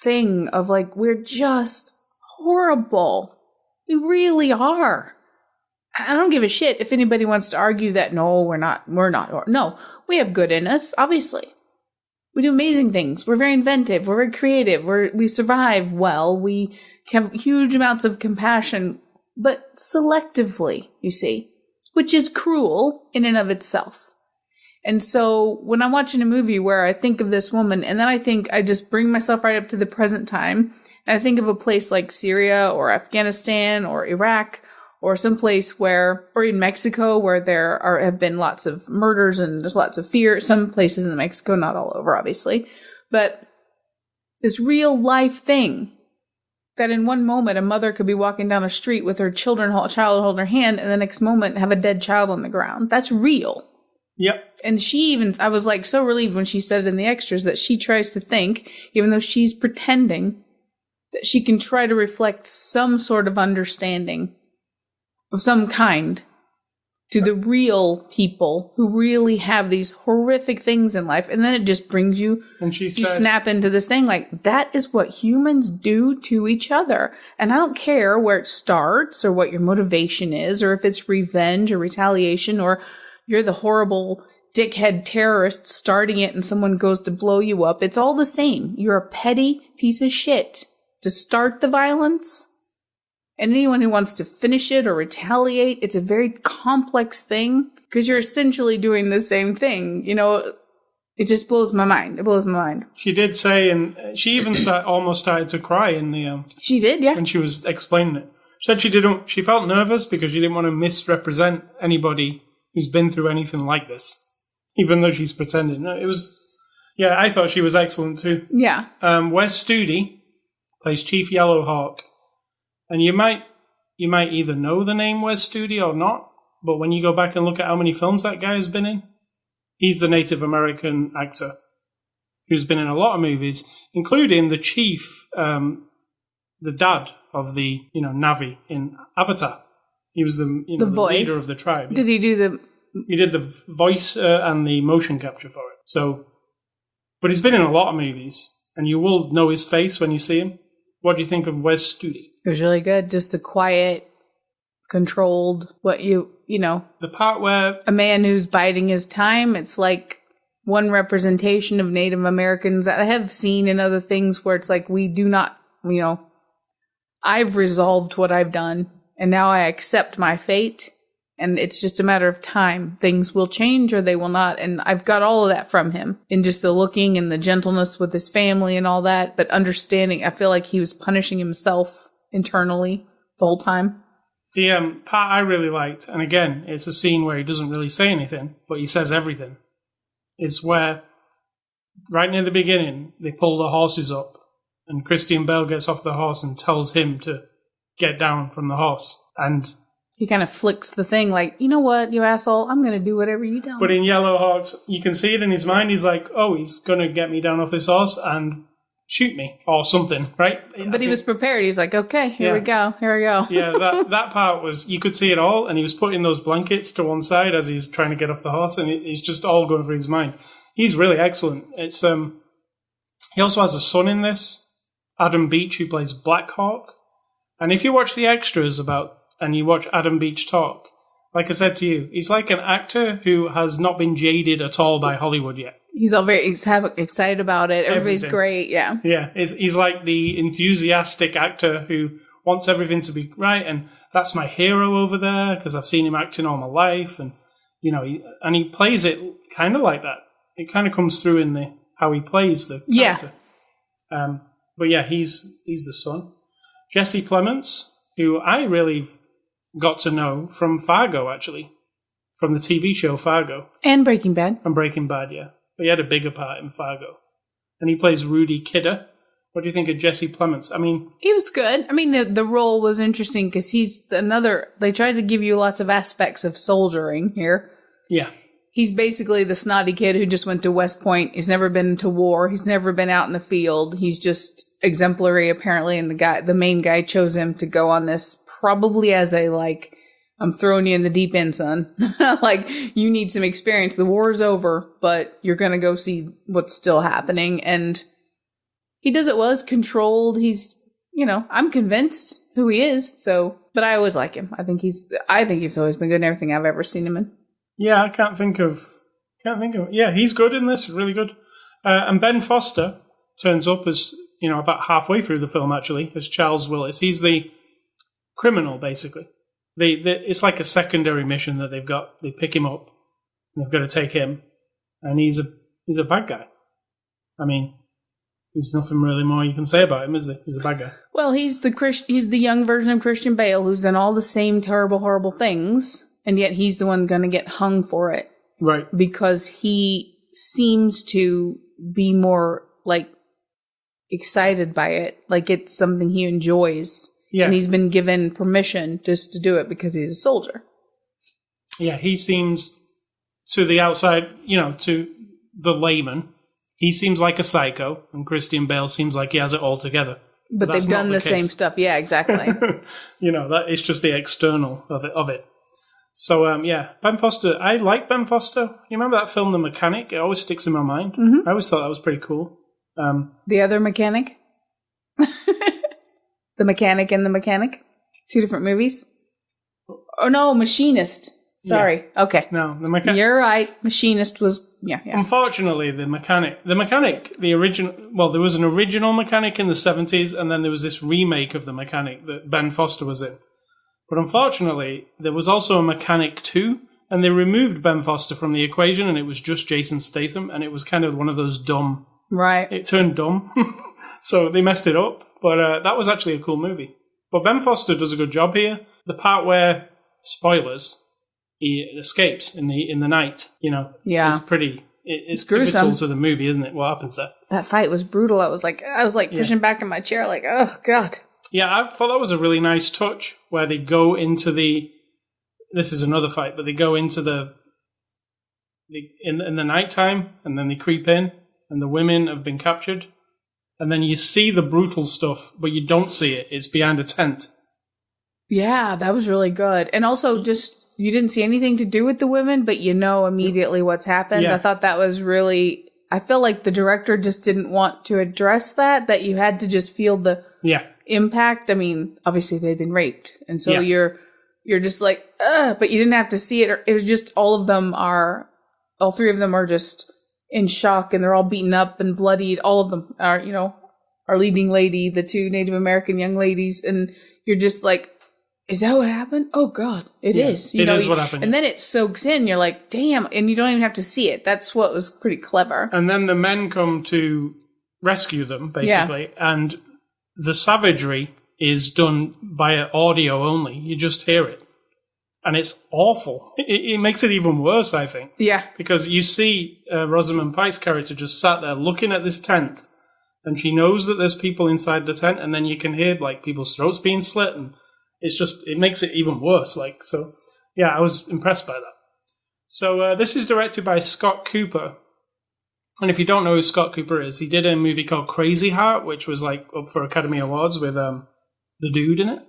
thing of like, we're just horrible. We really are. I don't give a shit if anybody wants to argue that, no, we're not. No, we have good in us, obviously. We do amazing things. We're very inventive. We're very creative. We survive well. We have huge amounts of compassion, but selectively, you see, which is cruel in and of itself. And so when I'm watching a movie where I think of this woman, and then I just bring myself right up to the present time, and I think of a place like Syria or Afghanistan or Iraq or someplace or in Mexico where have been lots of murders and there's lots of fear. Some places in Mexico, not all over, obviously. But this real life thing that in one moment a mother could be walking down a street with her child holding her hand, and the next moment have a dead child on the ground. That's real.
Yep.
And I was like so relieved when she said it in the extras that she tries to think, even though she's pretending, that she can try to reflect some sort of understanding of some kind to the real people who really have these horrific things in life. And then it just brings you, you snap into this thing like, that is what humans do to each other. And I don't care where it starts or what your motivation is, or if it's revenge or retaliation, or you're the horrible dickhead terrorist starting it and someone goes to blow you up. It's all the same. You're a petty piece of shit to start the violence. And anyone who wants to finish it or retaliate, it's a very complex thing because you're essentially doing the same thing. It just blows my mind. It blows my mind.
She did say, and she even almost started to cry in the...
she did, yeah.
When she was explaining it. She said she felt nervous because she didn't want to misrepresent anybody who's been through anything like this, even though she's pretending. It was... Yeah, I thought she was excellent too.
Yeah.
Wes Studi plays Chief Yellowhawk. And you might either know the name Wes Studi or not, but when you go back and look at how many films that guy has been in, he's the Native American actor who's been in a lot of movies, including the chief, the dad of the Na'vi in Avatar. He was the leader of the tribe.
Did he do the?
He did the voice and the motion capture for it. So, but he's been in a lot of movies, and you will know his face when you see him. What do you think of Wes Studi?
It was really good. Just a quiet, controlled, the
part where...
a man who's biding his time. It's like one representation of Native Americans that I have seen in other things where it's like we do not, I've resolved what I've done and now I accept my fate. And it's just a matter of time. Things will change or they will not. And I've got all of that from him in just the looking and the gentleness with his family and all that. But understanding, I feel like he was punishing himself internally the whole time.
The part I really liked, and again, it's a scene where he doesn't really say anything, but he says everything. It's where, right near the beginning, they pull the horses up, and Christian Bale gets off the horse and tells him to get down from the horse. And
he kind of flicks the thing like, you know what, you asshole, I'm going to do whatever you tell me.
But in Yellowhawks, you can see it in his mind. He's like, oh, he's going to get me down off this horse and shoot me or something, right?
But he was prepared. He's like, okay, here we go.
Yeah, that part was, you could see it all, and he was putting those blankets to one side as he's trying to get off the horse, and it's just all going through his mind. He's really excellent. It's he also has a son in this, Adam Beach, who plays Black Hawk. And if you watch the extras and you watch Adam Beach talk, like I said to you, he's like an actor who has not been jaded at all by Hollywood yet.
He's all very excited about it. Everybody's great, yeah.
Yeah, he's like the enthusiastic actor who wants everything to be right, and that's my hero over there because I've seen him acting all my life, and he plays it kind of like that. It kind of comes through in how he plays the character. Yeah. But yeah, he's the son. Jesse Plemons, who I really got to know from Fargo, actually. From the TV show Fargo.
And Breaking Bad.
And Breaking Bad, yeah. But he had a bigger part in Fargo. And he plays Rudy Kidder. What do you think of Jesse Plemons? I mean...
He was good. I mean, the role was interesting because he's they tried to give you lots of aspects of soldiering here.
Yeah.
he's basically the snotty kid who just went to West Point. He's never been to war. He's never been out in the field. He's just exemplary, apparently, and the main guy chose him to go on this probably as a, like, I'm throwing you in the deep end, son. Like, you need some experience. The war is over, but you're going to go see what's still happening. And he does it well. He's controlled. He's, I'm convinced who he is. So, but I always like him. I think he's always been good in everything I've ever seen him in.
Yeah, I can't think of. Yeah, he's good in this. Really good. And Ben Foster turns up as, about halfway through the film, actually, as Charles Willis. He's the criminal, basically. It's like a secondary mission that they've got. They pick him up, and they've got to take him, and he's a bad guy. I mean, there's nothing really more you can say about him, is there? He's a bad guy.
Well, he's the young version of Christian Bale, who's done all the same terrible, horrible things, and yet he's the one going to get hung for it,
right?
Because he seems to be more like excited by it, like it's something he enjoys. Yeah. And he's been given permission just to do it because he's a soldier.
Yeah, he seems, to the outside, to the layman, he seems like a psycho, and Christian Bale seems like he has it all together.
But they've done the same stuff. Yeah, exactly.
That is just the external of it. So, Ben Foster. I like Ben Foster. You remember that film, The Mechanic? It always sticks in my mind. Mm-hmm. I always thought that was pretty cool.
The Other Mechanic? The Mechanic and The Mechanic? 2 different movies? Oh, no, Machinist. Sorry. Yeah. Okay.
No, The Mechanic.
You're right. Machinist was, yeah.
Unfortunately, The Mechanic, the original, well, there was an original Mechanic in the 70s, and then there was this remake of The Mechanic that Ben Foster was in. But unfortunately, there was also a Mechanic 2, and they removed Ben Foster from the equation, and it was just Jason Statham, and it was kind of one of those dumb.
Right.
It turned dumb. So they messed it up. But that was actually a cool movie. But Ben Foster does a good job here. The part where, spoilers, he escapes in the night,
yeah.
It's pretty. It's
gruesome
pivotal to the movie, isn't it? What happens there?
That fight was brutal. I was like pushing back in my chair, like, oh god.
Yeah, I thought that was a really nice touch where they go into the. This is another fight, but they go into in the nighttime, and then they creep in, and the women have been captured. And then you see the brutal stuff, but you don't see it. It's behind a tent.
Yeah, that was really good. And also just, you didn't see anything to do with the women, but immediately what's happened. Yeah. I thought that was really, I feel like the director just didn't want to address that you had to just feel the impact. I mean, obviously they'd been raped. And so you're just like, but you didn't have to see it. It was just all 3 of them are just in shock, and they're all beaten up and bloodied. All of them are, our leading lady, the 2 Native American young ladies, and you're just like, is that what happened? Oh God, it is.
It is what happened.
And then it soaks in. You're like, damn, and you don't even have to see it. That's what was pretty clever.
And then the men come to rescue them, basically, and the savagery is done by audio only. You just hear it. And it's awful. It makes it even worse, I think.
Yeah.
Because you see Rosamund Pike's character just sat there looking at this tent, and she knows that there's people inside the tent, and then you can hear like people's throats being slit, and it makes it even worse. I was impressed by that. So this is directed by Scott Cooper. And if you don't know who Scott Cooper is, he did a movie called Crazy Heart, which was up for Academy Awards with the dude in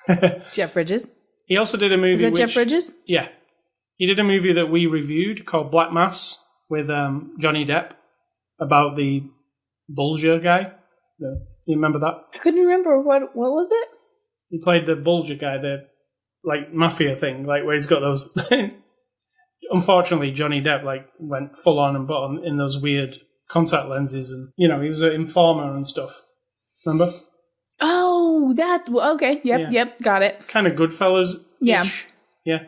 it.
Jeff Bridges.
He also did a movie.
Is that Jeff Bridges?
Yeah. He did a movie that we reviewed called Black Mass with Johnny Depp about the Bulger guy. You remember that?
I couldn't remember. What was it?
He played the Bulger guy, the mafia thing, where he's got those. Unfortunately, Johnny Depp went full on and put on in those weird contact lenses, and he was an informer and stuff. Remember?
Oh, okay. Yep, got it.
Kind of Goodfellas.
Yeah.
Yeah.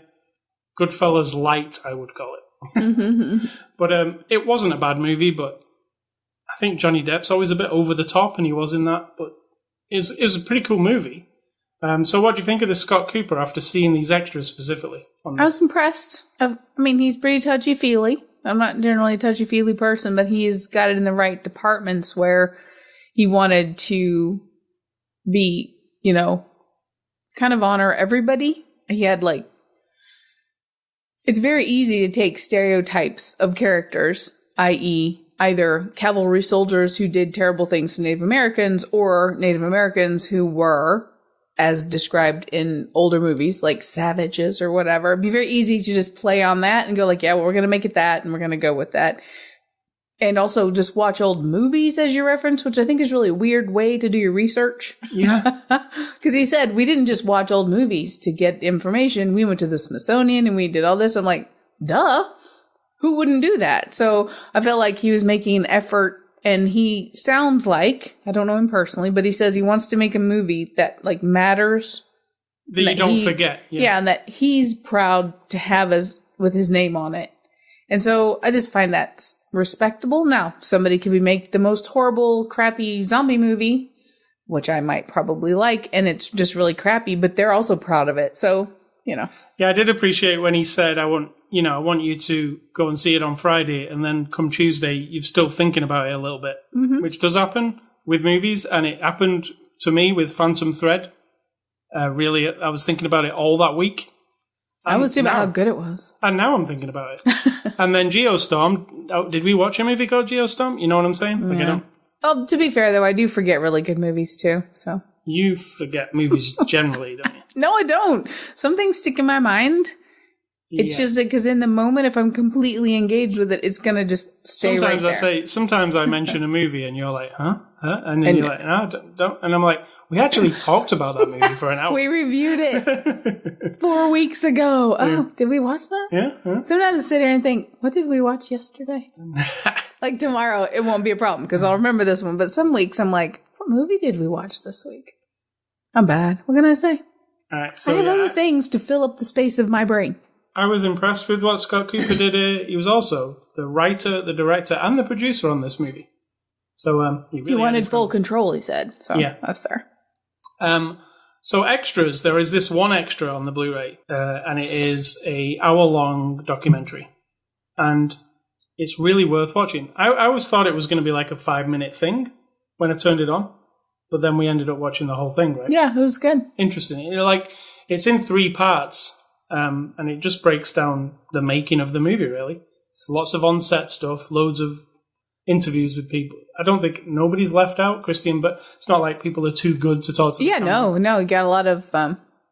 Goodfellas light, I would call it. Mm-hmm. But it wasn't a bad movie, but I think Johnny Depp's always a bit over the top, and he was in that, but it was a pretty cool movie. So what do you think of this Scott Cooper after seeing these extras specifically?
I was impressed. I mean, he's pretty touchy-feely. I'm not generally a touchy-feely person, but he's got it in the right departments where he wanted to be, kind of honor everybody. He had it's very easy to take stereotypes of characters, i.e. either cavalry soldiers who did terrible things to Native Americans or Native Americans who were, as described in older movies, like savages or whatever. It'd be very easy to just play on that and go like, yeah, well, we're going to make it that and we're going to go with that. And also just watch old movies as your reference, which I think is really a weird way to do your research.
Yeah.
Because he said, we didn't just watch old movies to get information. We went to the Smithsonian and we did all this. I'm like, duh. Who wouldn't do that? So I felt like he was making an effort, and he sounds like, I don't know him personally, but he says he wants to make a movie that like matters.
That you don't forget.
Yeah, and that he's proud to have with his name on it. And so I just find that respectable. Now, somebody could make the most horrible, crappy zombie movie, which I might probably like, and it's just really crappy, but they're also proud of it. So, Yeah,
I did appreciate when he said, I want you to go and see it on Friday, and then come Tuesday, you're still thinking about it a little bit, which does happen with movies, and it happened to me with Phantom Thread. Really, I was thinking about it all that week.
I was thinking about how good it was.
And now I'm thinking about it. And then Geostorm. Did we watch a movie called Geostorm? You know what I'm saying? Like,
yeah. Oh, to be fair, though, I do forget really good movies, too. So
you forget movies generally, don't you?
No, I don't. Some things stick in my mind. It's just that because in the moment, if I'm completely engaged with it, it's going to just stay right there.
Sometimes I mention a movie and you're like, huh? And then you're like, no, don't. And I'm like, we actually talked about that movie for an hour.
We reviewed it 4 weeks ago. Oh, did we watch that?
Yeah.
Sometimes I sit here and think, what did we watch yesterday? Like tomorrow, it won't be a problem because I'll remember this one. But some weeks I'm like, what movie did we watch this week? I'm bad. What can I say?
All right, so
I have other things to fill up the space of my brain.
I was impressed with what Scott Cooper did. He was also the writer, the director, and the producer on this movie. So he
wanted full control, he said. So yeah, that's fair.
So extras, there is this one extra on the Blu-ray, and it is a hour-long documentary. And it's really worth watching. I always thought it was going to be like a 5-minute thing when I turned it on. But then we ended up watching the whole thing, right?
Yeah, it was good.
Interesting. It's in 3 parts. And it just breaks down the making of the movie, really. It's lots of on-set stuff, loads of interviews with people. I don't think nobody's left out, Christian, but it's not like people are too good to talk to.
Yeah, no, you got a lot of...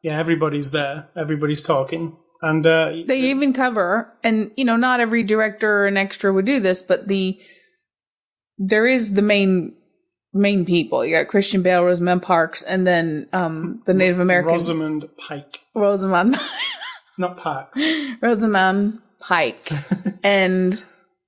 Yeah, everybody's there. Everybody's talking. And
they even cover, and, not every director and extra would do this, but there is the main people. You got Christian Bale, Rosamund Parks, and then the Native American...
Rosamund Pike.
Not Parks. Rosamund Pike and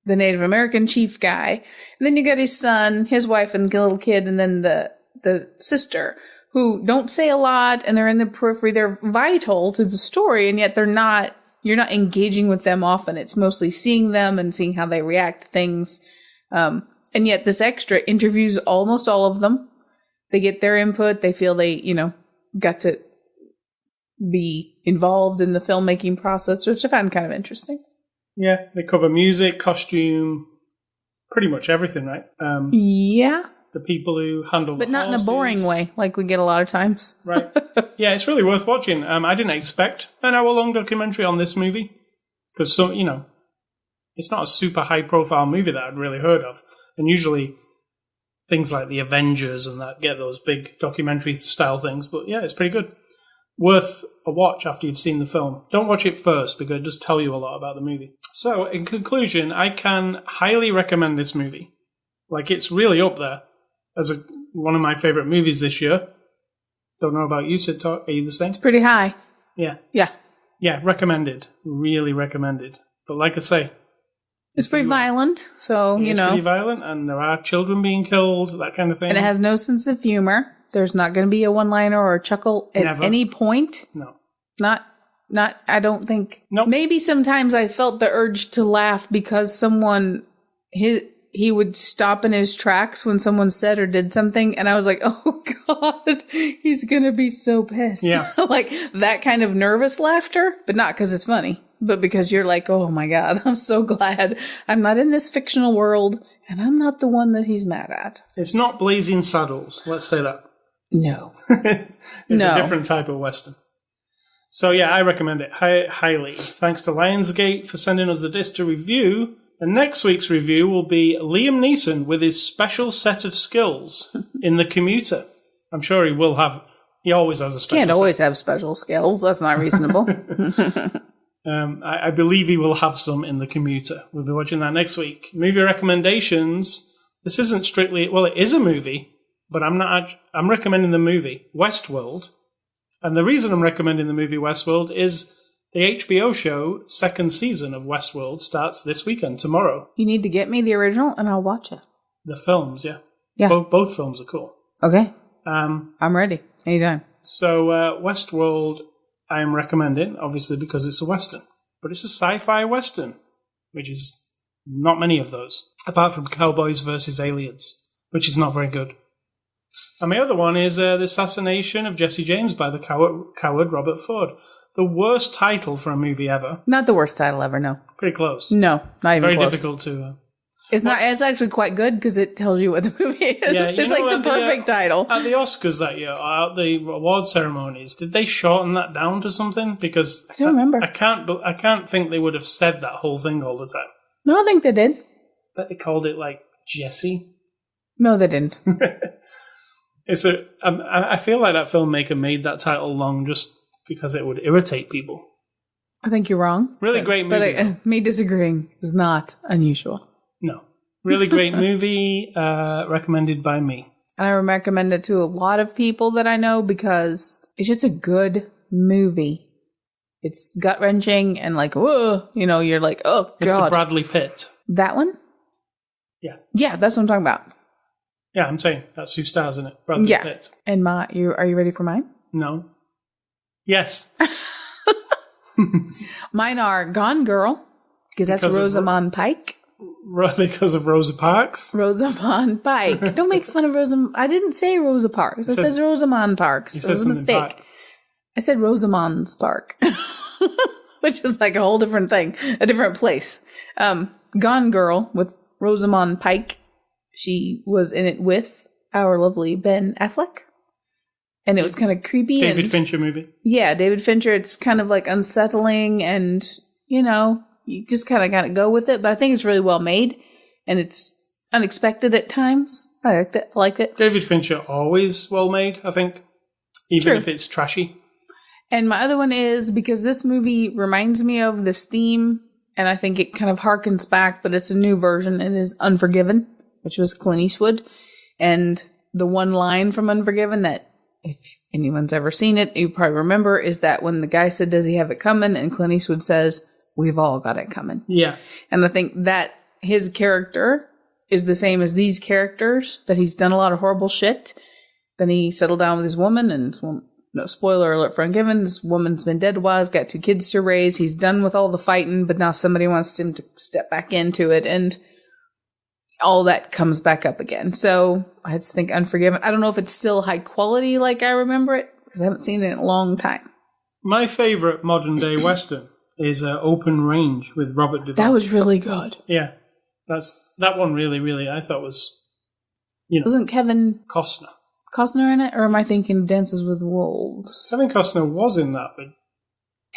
the Native American chief guy. And then you got his son, his wife, and the little kid, and then the sister, who don't say a lot, and they're in the periphery. They're vital to the story, and yet you're not engaging with them often. It's mostly seeing them and seeing how they react to things. And yet this extra interviews almost all of them. They get their input. They feel they, got to be involved in the filmmaking process, which I found kind of interesting.
Yeah, they cover music, costume, pretty much everything, right?
Yeah.
The people who handle
but not horses. In a boring way, like we get a lot of times.
Right. Yeah, it's really worth watching. I didn't expect an hour-long documentary on this movie, because it's not a super high-profile movie that I'd really heard of. And usually things like The Avengers and that get those big documentary-style things. But yeah, it's pretty good. Worth a watch after you've seen the film. Don't watch it first, because it does tell you a lot about the movie. So, in conclusion, I can highly recommend this movie. It's really up there as one of my favourite movies this year. Don't know about you, Cidtalk. Are you the same?
It's pretty high.
Yeah.
Yeah.
Yeah, recommended. Really recommended. But like I say...
It's pretty violent, so,
It's pretty violent, and there are children being killed, that kind of thing.
And it has no sense of humor. There's not going to be a one-liner or a chuckle at any point.
No.
Not, I don't think.
Nope.
Maybe sometimes I felt the urge to laugh because he would stop in his tracks when someone said or did something, and I was like, oh God, he's going to be so pissed.
Yeah.
That kind of nervous laughter, but not because it's funny, but because you're like, oh my God, I'm so glad I'm not in this fictional world, and I'm not the one that he's mad at.
It's not Blazing Saddles, let's say that.
No.
It's a different type of Western. So yeah, I recommend it highly. Thanks to Lionsgate for sending us the disc to review. And next week's review will be Liam Neeson with his special set of skills in The Commuter. I'm sure he will have. He always has a special.
Can't always have special skills. That's not reasonable.
I believe he will have some in The Commuter. We'll be watching that next week. Movie recommendations. This isn't strictly. Well, it is a movie, but I'm recommending the movie Westworld. And the reason I'm recommending the movie Westworld is the HBO show second season of Westworld starts this weekend, tomorrow.
You need to get me the original and I'll watch it.
The films, yeah.
Yeah.
Both films are cool.
Okay. I'm ready. Anytime.
So Westworld I am recommending, obviously because it's a Western. But it's a sci-fi Western, which is not many of those. Apart from Cowboys versus Aliens, which is not very good. And my other one is The Assassination of Jesse James by the coward Robert Ford. The worst title for a movie ever.
Not the worst title ever, no.
Pretty close.
No, not even
very
close.
Difficult to...
It's not. It's actually quite good because it tells you what the movie is.
Yeah,
it's like the perfect title.
At the Oscars that year, at the award ceremonies, did they shorten that down to something? Because
I don't remember.
I can't think they would have said that whole thing all the time.
No, I think they did.
But they called it like Jesse.
No, they didn't.
I feel like that filmmaker made that title long just because it would irritate people.
I think you're wrong.
Really great movie.
But me disagreeing is not unusual.
No. Really great movie, recommended by me. And
I recommend it to a lot of people that I know because it's just a good movie. It's gut-wrenching and like, whoa, you're like, oh, God.
It's the Bradley Pitt.
That one?
Yeah.
Yeah, that's what I'm talking about.
Yeah, I'm saying that's who stars in it. Bradley Pitt.
And are you ready for mine?
No. Yes.
Mine are Gone Girl, because that's Rosamund Pike.
Because of Rosa Parks?
Rosamund Pike. Don't make fun of Rosamund. I didn't say Rosa Parks. It says Rosamund Parks. It was a mistake. Park. I said Rosamund's Park, which is like a whole different thing, a different place. Gone Girl with Rosamund Pike. She was in it with our lovely Ben Affleck. And it was kind of creepy.
David Fincher movie.
Yeah, David Fincher. It's kind of like unsettling and, you just kind of got to go with it. But I think it's really well made. And it's unexpected at times. I liked it.
David Fincher always well made, I think. Even if it's trashy.
And my other one is because this movie reminds me of this theme. And I think it kind of harkens back, but it's a new version. It is Unforgiven, which was Clint Eastwood. And the one line from Unforgiven that, if anyone's ever seen it, you probably remember, is that when the guy said, does he have it coming? And Clint Eastwood says, we've all got it coming.
Yeah. And
I think that his character is the same as these characters, that he's done a lot of horrible shit. Then he settled down with his woman, and no spoiler alert for Unforgiven, this woman's been dead a while, he's got 2 kids to raise, he's done with all the fighting, but now somebody wants him to step back into it, and all that comes back up again. So I just think Unforgiven. I don't know if it's still high quality like I remember it, because I haven't seen it in a long time.
My favorite modern day Western is Open Range with Robert Duvall.
That was really good.
Yeah. That one really, really, I thought was,
Wasn't Kevin Costner in it? Or am I thinking Dances with Wolves?
Kevin Costner was in that, but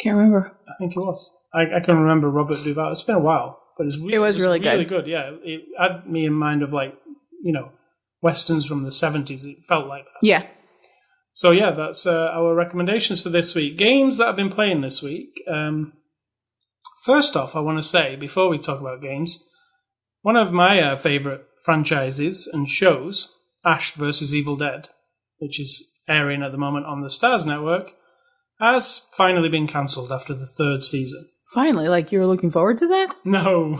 can't remember.
I think he was. I can remember Robert Duvall. It's been a while. But
it was really good.
Really good, yeah. It had me in mind of Westerns from the 70s. It felt like that.
Yeah.
So yeah, that's our recommendations for this week. Games that I've been playing this week. First off, I want to say, before we talk about games, one of my favourite franchises and shows, Ash vs. Evil Dead, which is airing at the moment on the Starz Network, has finally been cancelled after the 3rd season.
Finally, like you were looking forward to that?
No.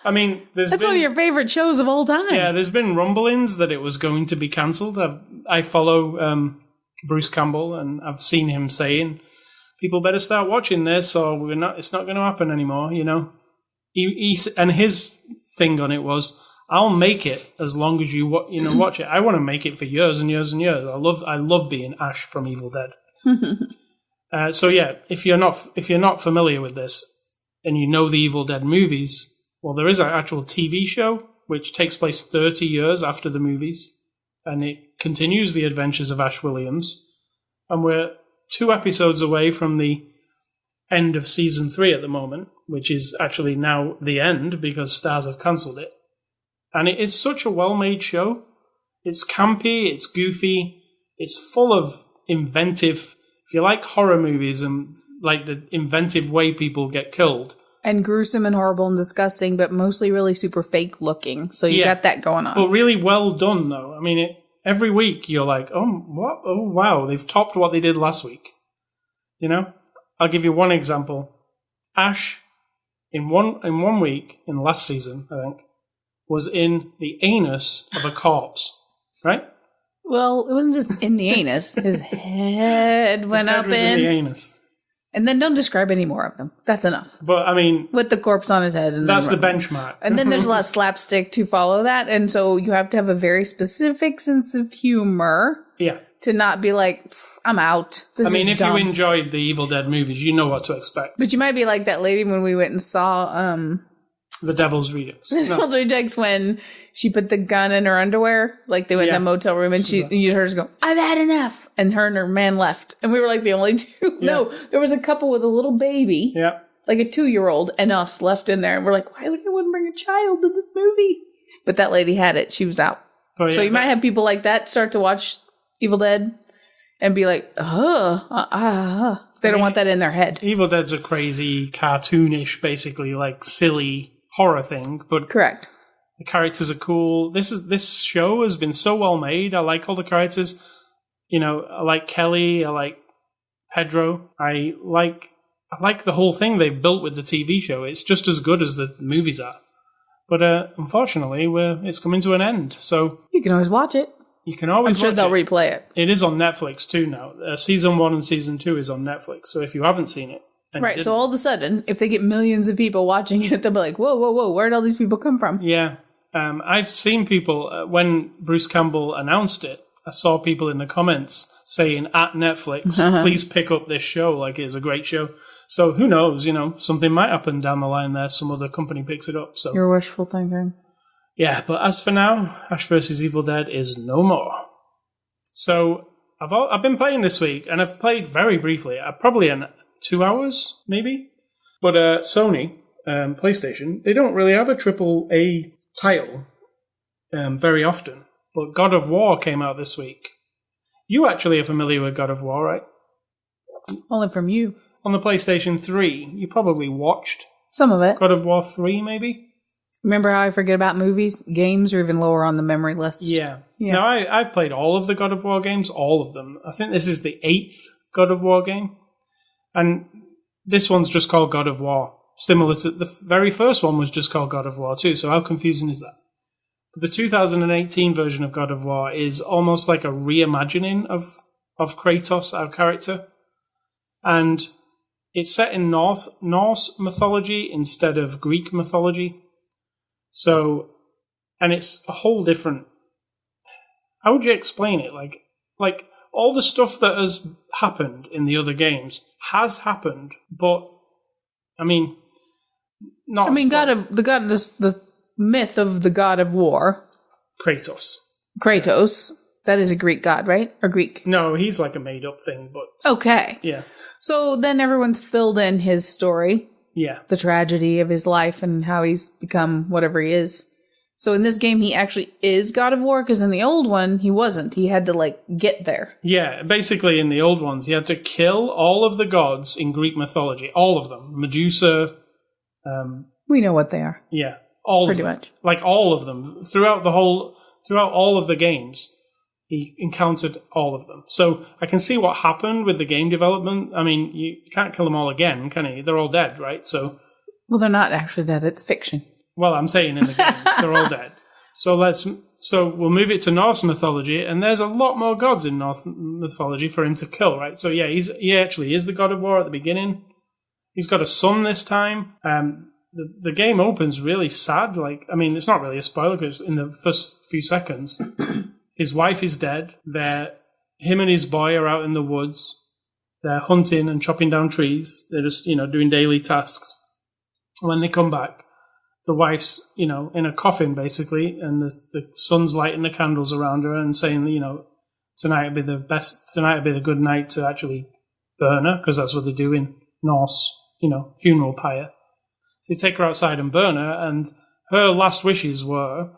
I mean
that's one of your favorite shows of all time.
Yeah, there's been rumblings that it was going to be cancelled. I follow Bruce Campbell, and I've seen him saying, people better start watching this or it's not going to happen anymore, and his thing on it was, I'll make it as long as you watch it. I want to make it for years and years and years. I love being Ash from Evil Dead. So yeah, if you're not familiar with this and you know the Evil Dead movies, well, there is an actual TV show which takes place 30 years after the movies, and it continues the adventures of Ash Williams. And we're 2 episodes away from the end of season 3 at the moment, which is actually now the end because Stars have cancelled it. And it is such a well-made show. It's campy, it's goofy, it's full of inventive... If you like horror movies and like the inventive way people get killed...
And gruesome and horrible and disgusting, but mostly really super fake looking. So you got that going on.
But really well done, though. I mean, every week you're like, oh, what? Oh, wow, they've topped what they did last week. You know? I'll give you one example. Ash, in one week, in last season, I think, was in the anus of a corpse. Right?
Well, it wasn't just in the anus. His head went
His head
up
was in the anus.
And then don't describe any more of them. That's enough.
But, I mean...
With the corpse on his head. And
that's the benchmark.
And then there's a lot of slapstick to follow that. And so you have to have a very specific sense of humor.
Yeah.
To not be like, I'm out. This is
if
dumb.
you enjoyed the Evil Dead movies, you know what to expect.
But you might be like that lady when we went and saw...
The Devil's Rejects.
The Devil's Rejects when she put the gun in her underwear. Like they went in the motel room and you heard her go, I've had enough. And her man left. And we were like the only two. Yeah. No, there was a couple with a little baby.
Yeah.
Like a 2-year-old and us left in there. And we're like, why would anyone bring a child to this movie? But that lady had it. She was out. Oh, so you might have people like that start to watch Evil Dead and be like, they don't want that in their head.
Evil Dead's a crazy, cartoonish, basically like silly horror thing, but
correct.
The characters are cool. This show has been so well made. I like all the characters. You know, I like Kelly. I like Pedro. I like the whole thing they've built with the TV show. It's just as good as the movies are. But unfortunately, it's coming to an end. So
you can always watch it.
You can always.
I'm sure they'll replay it.
It is on Netflix too now. Season 1 and Season 2 is on Netflix. So if you haven't seen it.
Right, so all of a sudden, if they get millions of people watching it, they'll be like, whoa, where did all these people come from?
Yeah. I've seen people, when Bruce Campbell announced it, I saw people in the comments saying, at Netflix, please pick up this show, like it's a great show. So who knows, something might happen down the line there, some other company picks it up. So
you're wishful thinking.
Yeah, but as for now, Ash vs. Evil Dead is no more. So I've been playing this week, and I've played very briefly, probably 2 hours, maybe. But Sony, PlayStation, they don't really have a AAA title very often. But God of War came out this week. You actually are familiar with God of War, right?
Only from you.
On the PlayStation 3, you probably watched
some of it.
God of War 3, maybe?
Remember how I forget about movies? Games are even lower on the memory list.
Yeah. Now, I've played all of the God of War games, all of them. I think this is the 8th God of War game. And this one's just called God of War. Similar to the very first one was just called God of War too. So how confusing is that? But the 2018 version of God of War is almost like a reimagining of Kratos, our character. And it's set in Norse mythology instead of Greek mythology. So, and it's a whole different... How would you explain it? Like all the stuff that has happened in the other games has happened, but I mean, not.
I mean, the myth of the God of War,
Kratos.
That is a Greek god, right? Or Greek?
No, he's like a made-up thing, but
okay,
yeah.
So then everyone's filled in his story, the tragedy of his life and how he's become whatever he is. So in this game, he actually is God of War, because in the old one, he wasn't. He had to, get there.
Yeah, basically in the old ones, he had to kill all of the gods in Greek mythology. All of them. Medusa.
We know what they are.
Yeah, all
pretty
of them.
much.
Like all of them. Throughout all of the games, he encountered all of them. So I can see what happened with the game development. I mean, you can't kill them all again, can you? They're all dead, right? So.
Well, they're not actually dead. It's fiction.
Well, I'm saying in the games, they're all dead. So we'll move it to Norse mythology, and there's a lot more gods in Norse mythology for him to kill, right? So yeah, he actually is the God of War at the beginning. He's got a son this time. The game opens really sad. It's not really a spoiler because in the first few seconds, his wife is dead. Him and his boy are out in the woods. They're hunting and chopping down trees. They're just doing daily tasks. When they come back, the wife's, in a coffin, basically, and the son's lighting the candles around her and saying, tonight would be the good night to actually burn her, because that's what they do in Norse, funeral pyre. So they take her outside and burn her, and her last wishes were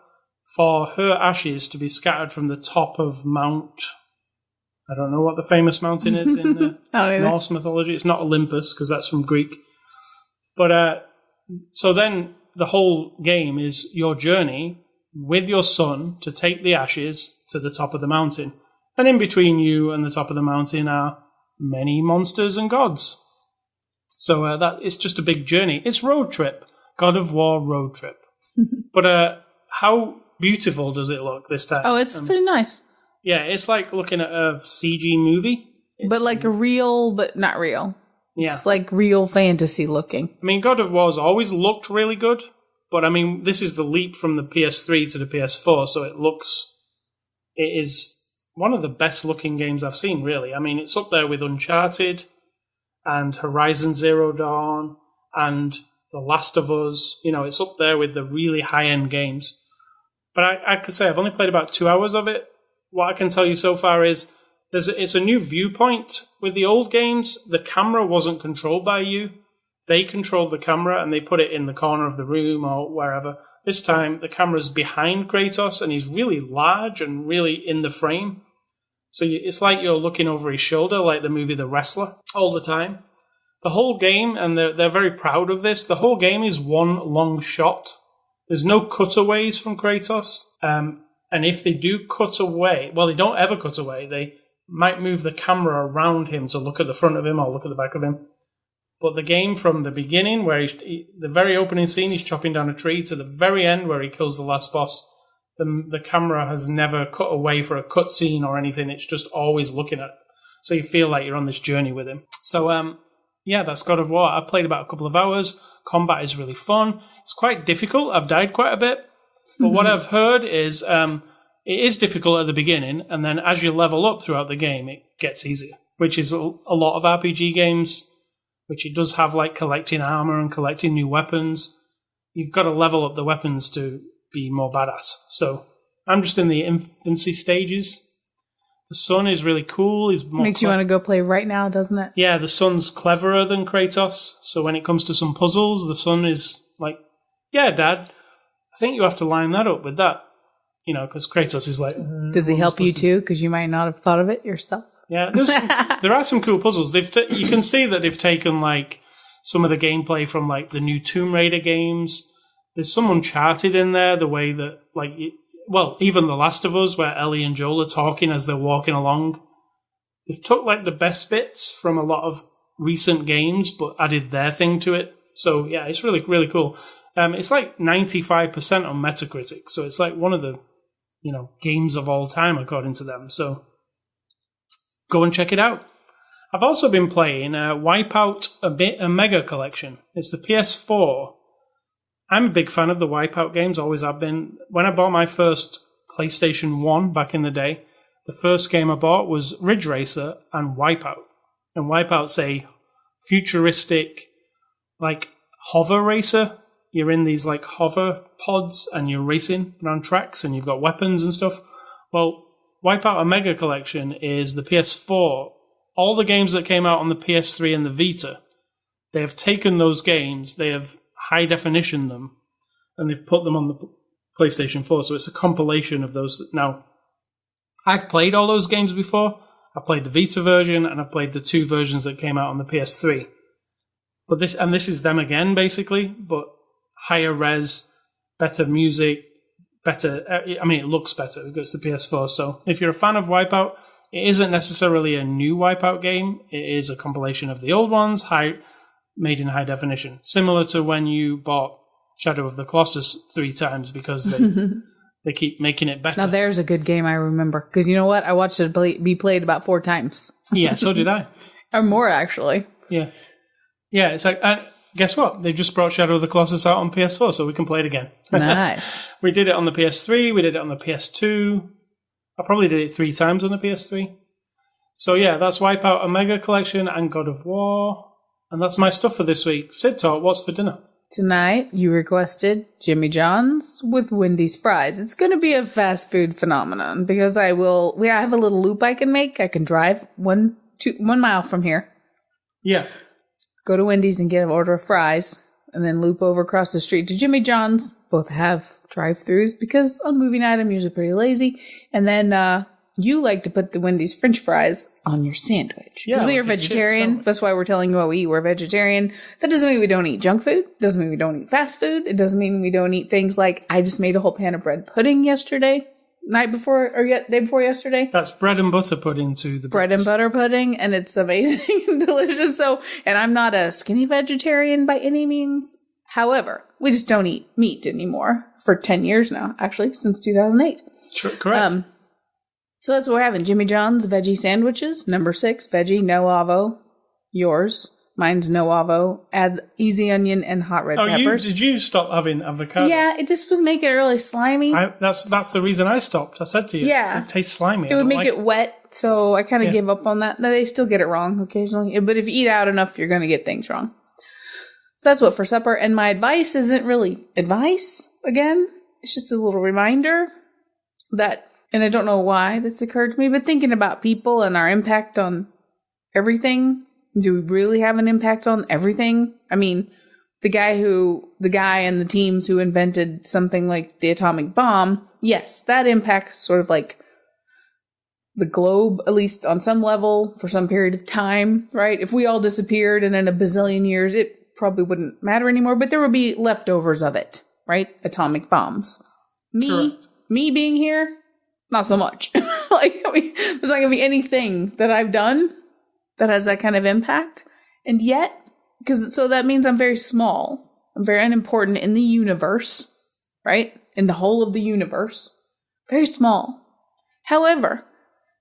for her ashes to be scattered from the top of Mount... I don't know what the famous mountain is in Norse mythology. It's not Olympus, because that's from Greek. But so then the whole game is your journey with your son to take the ashes to the top of the mountain. And in between you and the top of the mountain are many monsters and gods. So that it's just a big journey. It's road trip. God of War road trip. But how beautiful does it look this time?
Oh, it's pretty nice.
Yeah, it's like looking at a CG movie.
But like a real, but not real.
Yeah.
It's like real fantasy looking.
I mean, God of War's always looked really good. But I mean, this is the leap from the PS3 to the PS4. So it is one of the best looking games I've seen, really. I mean, it's up there with Uncharted and Horizon Zero Dawn and The Last of Us. It's up there with the really high-end games. But I could say I've only played about 2 hours of it. What I can tell you so far is it's a new viewpoint. With the old games, the camera wasn't controlled by you. They controlled the camera and they put it in the corner of the room or wherever. This time, the camera's behind Kratos and he's really large and really in the frame. So it's like you're looking over his shoulder, like the movie The Wrestler, all the time. The whole game, and they're very proud of this, the whole game is one long shot. There's no cutaways from Kratos. And if they do cut away, well, they don't ever cut away. They might move the camera around him to look at the front of him or look at the back of him. But the game from the beginning, where the very opening scene, he's chopping down a tree, to the very end where he kills the last boss, the camera has never cut away for a cutscene or anything. It's just always looking at it. So you feel like you're on this journey with him. So, yeah, that's God of War. I played about a couple of hours. Combat is really fun. It's quite difficult. I've died quite a bit. But what I've heard is it is difficult at the beginning, and then as you level up throughout the game, it gets easier, which is a lot of RPG games, which it does have, like collecting armor and collecting new weapons. You've got to level up the weapons to be more badass. So I'm just in the infancy stages. The son is really cool. He's more
Makes you want to go play right now, doesn't it?
Yeah, the son's cleverer than Kratos. So when it comes to some puzzles, the son is like, yeah, Dad, I think you have to line that up with that. Because Kratos is like...
Does he help you too? Because you might not have thought of it yourself.
Yeah, there are some cool puzzles. You can see that they've taken like some of the gameplay from like the new Tomb Raider games. There's some Uncharted in there, the way that even The Last of Us, where Ellie and Joel are talking as they're walking along. They've took like the best bits from a lot of recent games, but added their thing to it. So yeah, it's really, really cool. It's like 95% on Metacritic, so it's like one of the games of all time according to them. So go and check it out. I've also been playing Wipeout a Mega Collection. It's the PS4. I'm a big fan of the Wipeout games, always have been. When I bought my first PlayStation 1 back in the day, the first game I bought was Ridge Racer and Wipeout. And Wipeout's a futuristic, like, hover racer. You're in these, like, hover pods and you're racing around tracks and you've got weapons and stuff. Well, Wipeout a Mega Collection is the PS4. All the games that came out on the PS3 and the Vita, they have taken those games, they have high definition them, and they've put them on the PlayStation 4. So it's a compilation of those. Now, I've played all those games before. I played the Vita version and I've played the two versions that came out on the PS3. But this is them again, basically, but higher res, better music, better. It looks better because it's the PS4. So if you're a fan of Wipeout, it isn't necessarily a new Wipeout game. It is a compilation of the old ones, made in high definition. Similar to when you bought Shadow of the Colossus 3 times because they keep making it better.
Now there's a good game I remember. Because you know what? I watched it be played about 4 times.
Yeah, so did I.
Or more, actually.
Yeah. Yeah, it's like... guess what? They just brought Shadow of the Colossus out on PS4, so we can play it again.
Nice.
We did it on the PS3. We did it on the PS2. I probably did it 3 times on the PS3. So yeah, that's Wipeout a Mega Collection and God of War. And that's my stuff for this week. Cidtalk, what's for dinner?
Tonight, you requested Jimmy John's with Wendy's fries. It's going to be a fast food phenomenon because I have a little loop I can make. I can drive 1 mile from here.
Yeah.
Go to Wendy's and get an order of fries, and then loop over across the street to Jimmy John's. Both have drive-thrus because on movie night I'm usually pretty lazy. And then you like to put the Wendy's French fries on your sandwich. Because we are vegetarian. That's why we're telling you what we eat. We're vegetarian. That doesn't mean we don't eat junk food. Doesn't mean we don't eat fast food. It doesn't mean we don't eat things like I just made a whole pan of bread pudding yesterday. Day before yesterday.
That's bread and butter pudding to the
bread and butter pudding, and it's amazing and delicious. So, and I'm not a skinny vegetarian by any means. However, we just don't eat meat anymore for 10 years now, actually, since 2008.
Correct.
So that's what we're having. Jimmy John's veggie sandwiches, number 6, veggie, no avo. Yours. Mine's no avo. Add easy onion and hot red peppers.
Did you stop having avocado?
Yeah, it just was making it really slimy.
That's the reason I stopped. I said to you, it tastes slimy.
It would make it wet, so I kind of gave up on that. Now, they still get it wrong occasionally, but if you eat out enough, you're going to get things wrong. So that's what for supper. And my advice isn't really advice, again. It's just a little reminder that, and I don't know why this occurred to me, but thinking about people and our impact on everything. Do we really have an impact on everything? I mean, the guy and the teams who invented something like the atomic bomb, yes, that impacts sort of like the globe, at least on some level, for some period of time, right? If we all disappeared and in a bazillion years, it probably wouldn't matter anymore, but there would be leftovers of it, right? Atomic bombs. Me being here, not so much. There's not going to be anything that I've done that has that kind of impact. And yet, so that means I'm very small. I'm very unimportant in the universe, right? In the whole of the universe. Very small. However,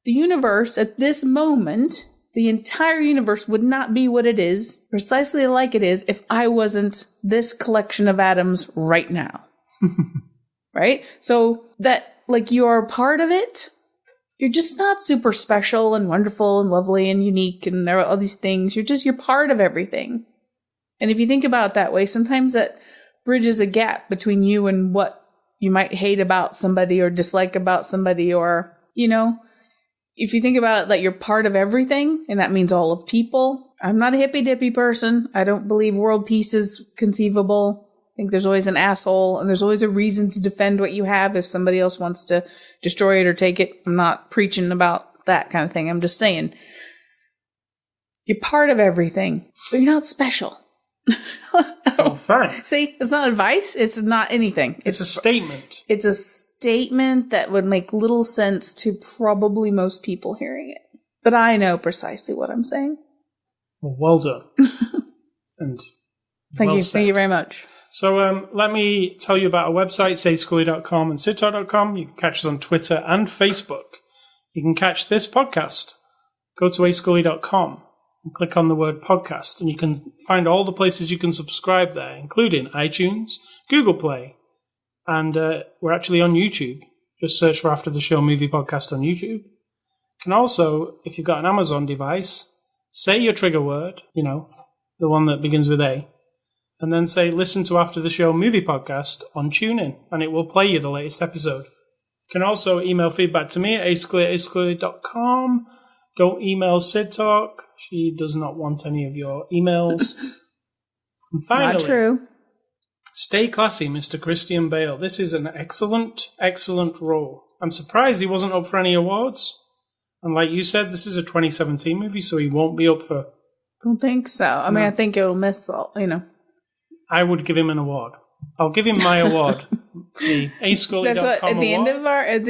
the universe at this moment, the entire universe would not be what it is, precisely like it is, if I wasn't this collection of atoms right now. Right? So that, like, you are part of it. You're just not super special and wonderful and lovely and unique and there are all these things. You're part of everything. And if you think about it that way, sometimes that bridges a gap between you and what you might hate about somebody or dislike about somebody, or, if you think about it that you're part of everything, and that means all of people. I'm not a hippy-dippy person. I don't believe world peace is conceivable. I think there's always an asshole, and there's always a reason to defend what you have if somebody else wants to destroy it or take it. I'm not preaching about that kind of thing. I'm just saying, you're part of everything, but you're not special.
Oh, thanks.
See, it's not advice. It's not anything.
It's a statement.
It's a statement that would make little sense to probably most people hearing it. But I know precisely what I'm saying.
Well done. And
Thank you. Thank you very much.
So let me tell you about our website, Ascully.com and Cidtalk.com. You can catch us on Twitter and Facebook. You can catch this podcast. Go to Ascully.com and click on the word podcast, and you can find all the places you can subscribe there, including iTunes, Google Play, and we're actually on YouTube. Just search for After the Show Movie Podcast on YouTube. You can also, if you've got an Amazon device, say your trigger word, the one that begins with A, and then say, listen to After the Show Movie Podcast on TuneIn, and it will play you the latest episode. You can also email feedback to me at ascully@ascully.com. Don't email Cidtalk. She does not want any of your emails. And finally,
not true.
Stay classy, Mr. Christian Bale. This is an excellent, excellent role. I'm surprised he wasn't up for any awards. And like you said, this is a 2017 movie, so he won't be up for...
Don't think so. I mean, I think it'll miss all,
I would give him an award. I'll give him my award. The Ascully.com
That's what, at the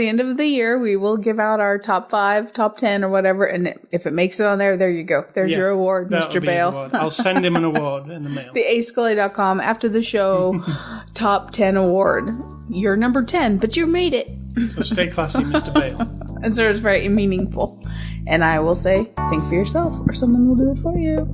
end of the year, we will give out our top 5, top 10, or whatever, and if it makes it on there, there you go. There's your award, Mr. Bale.
Award. I'll send him an award in the mail.
The Ascully.com After the Show top 10 award. You're number 10, but you made it.
So stay classy, Mr. Bale.
And so it's very meaningful. And I will say, think for yourself, or someone will do it for you.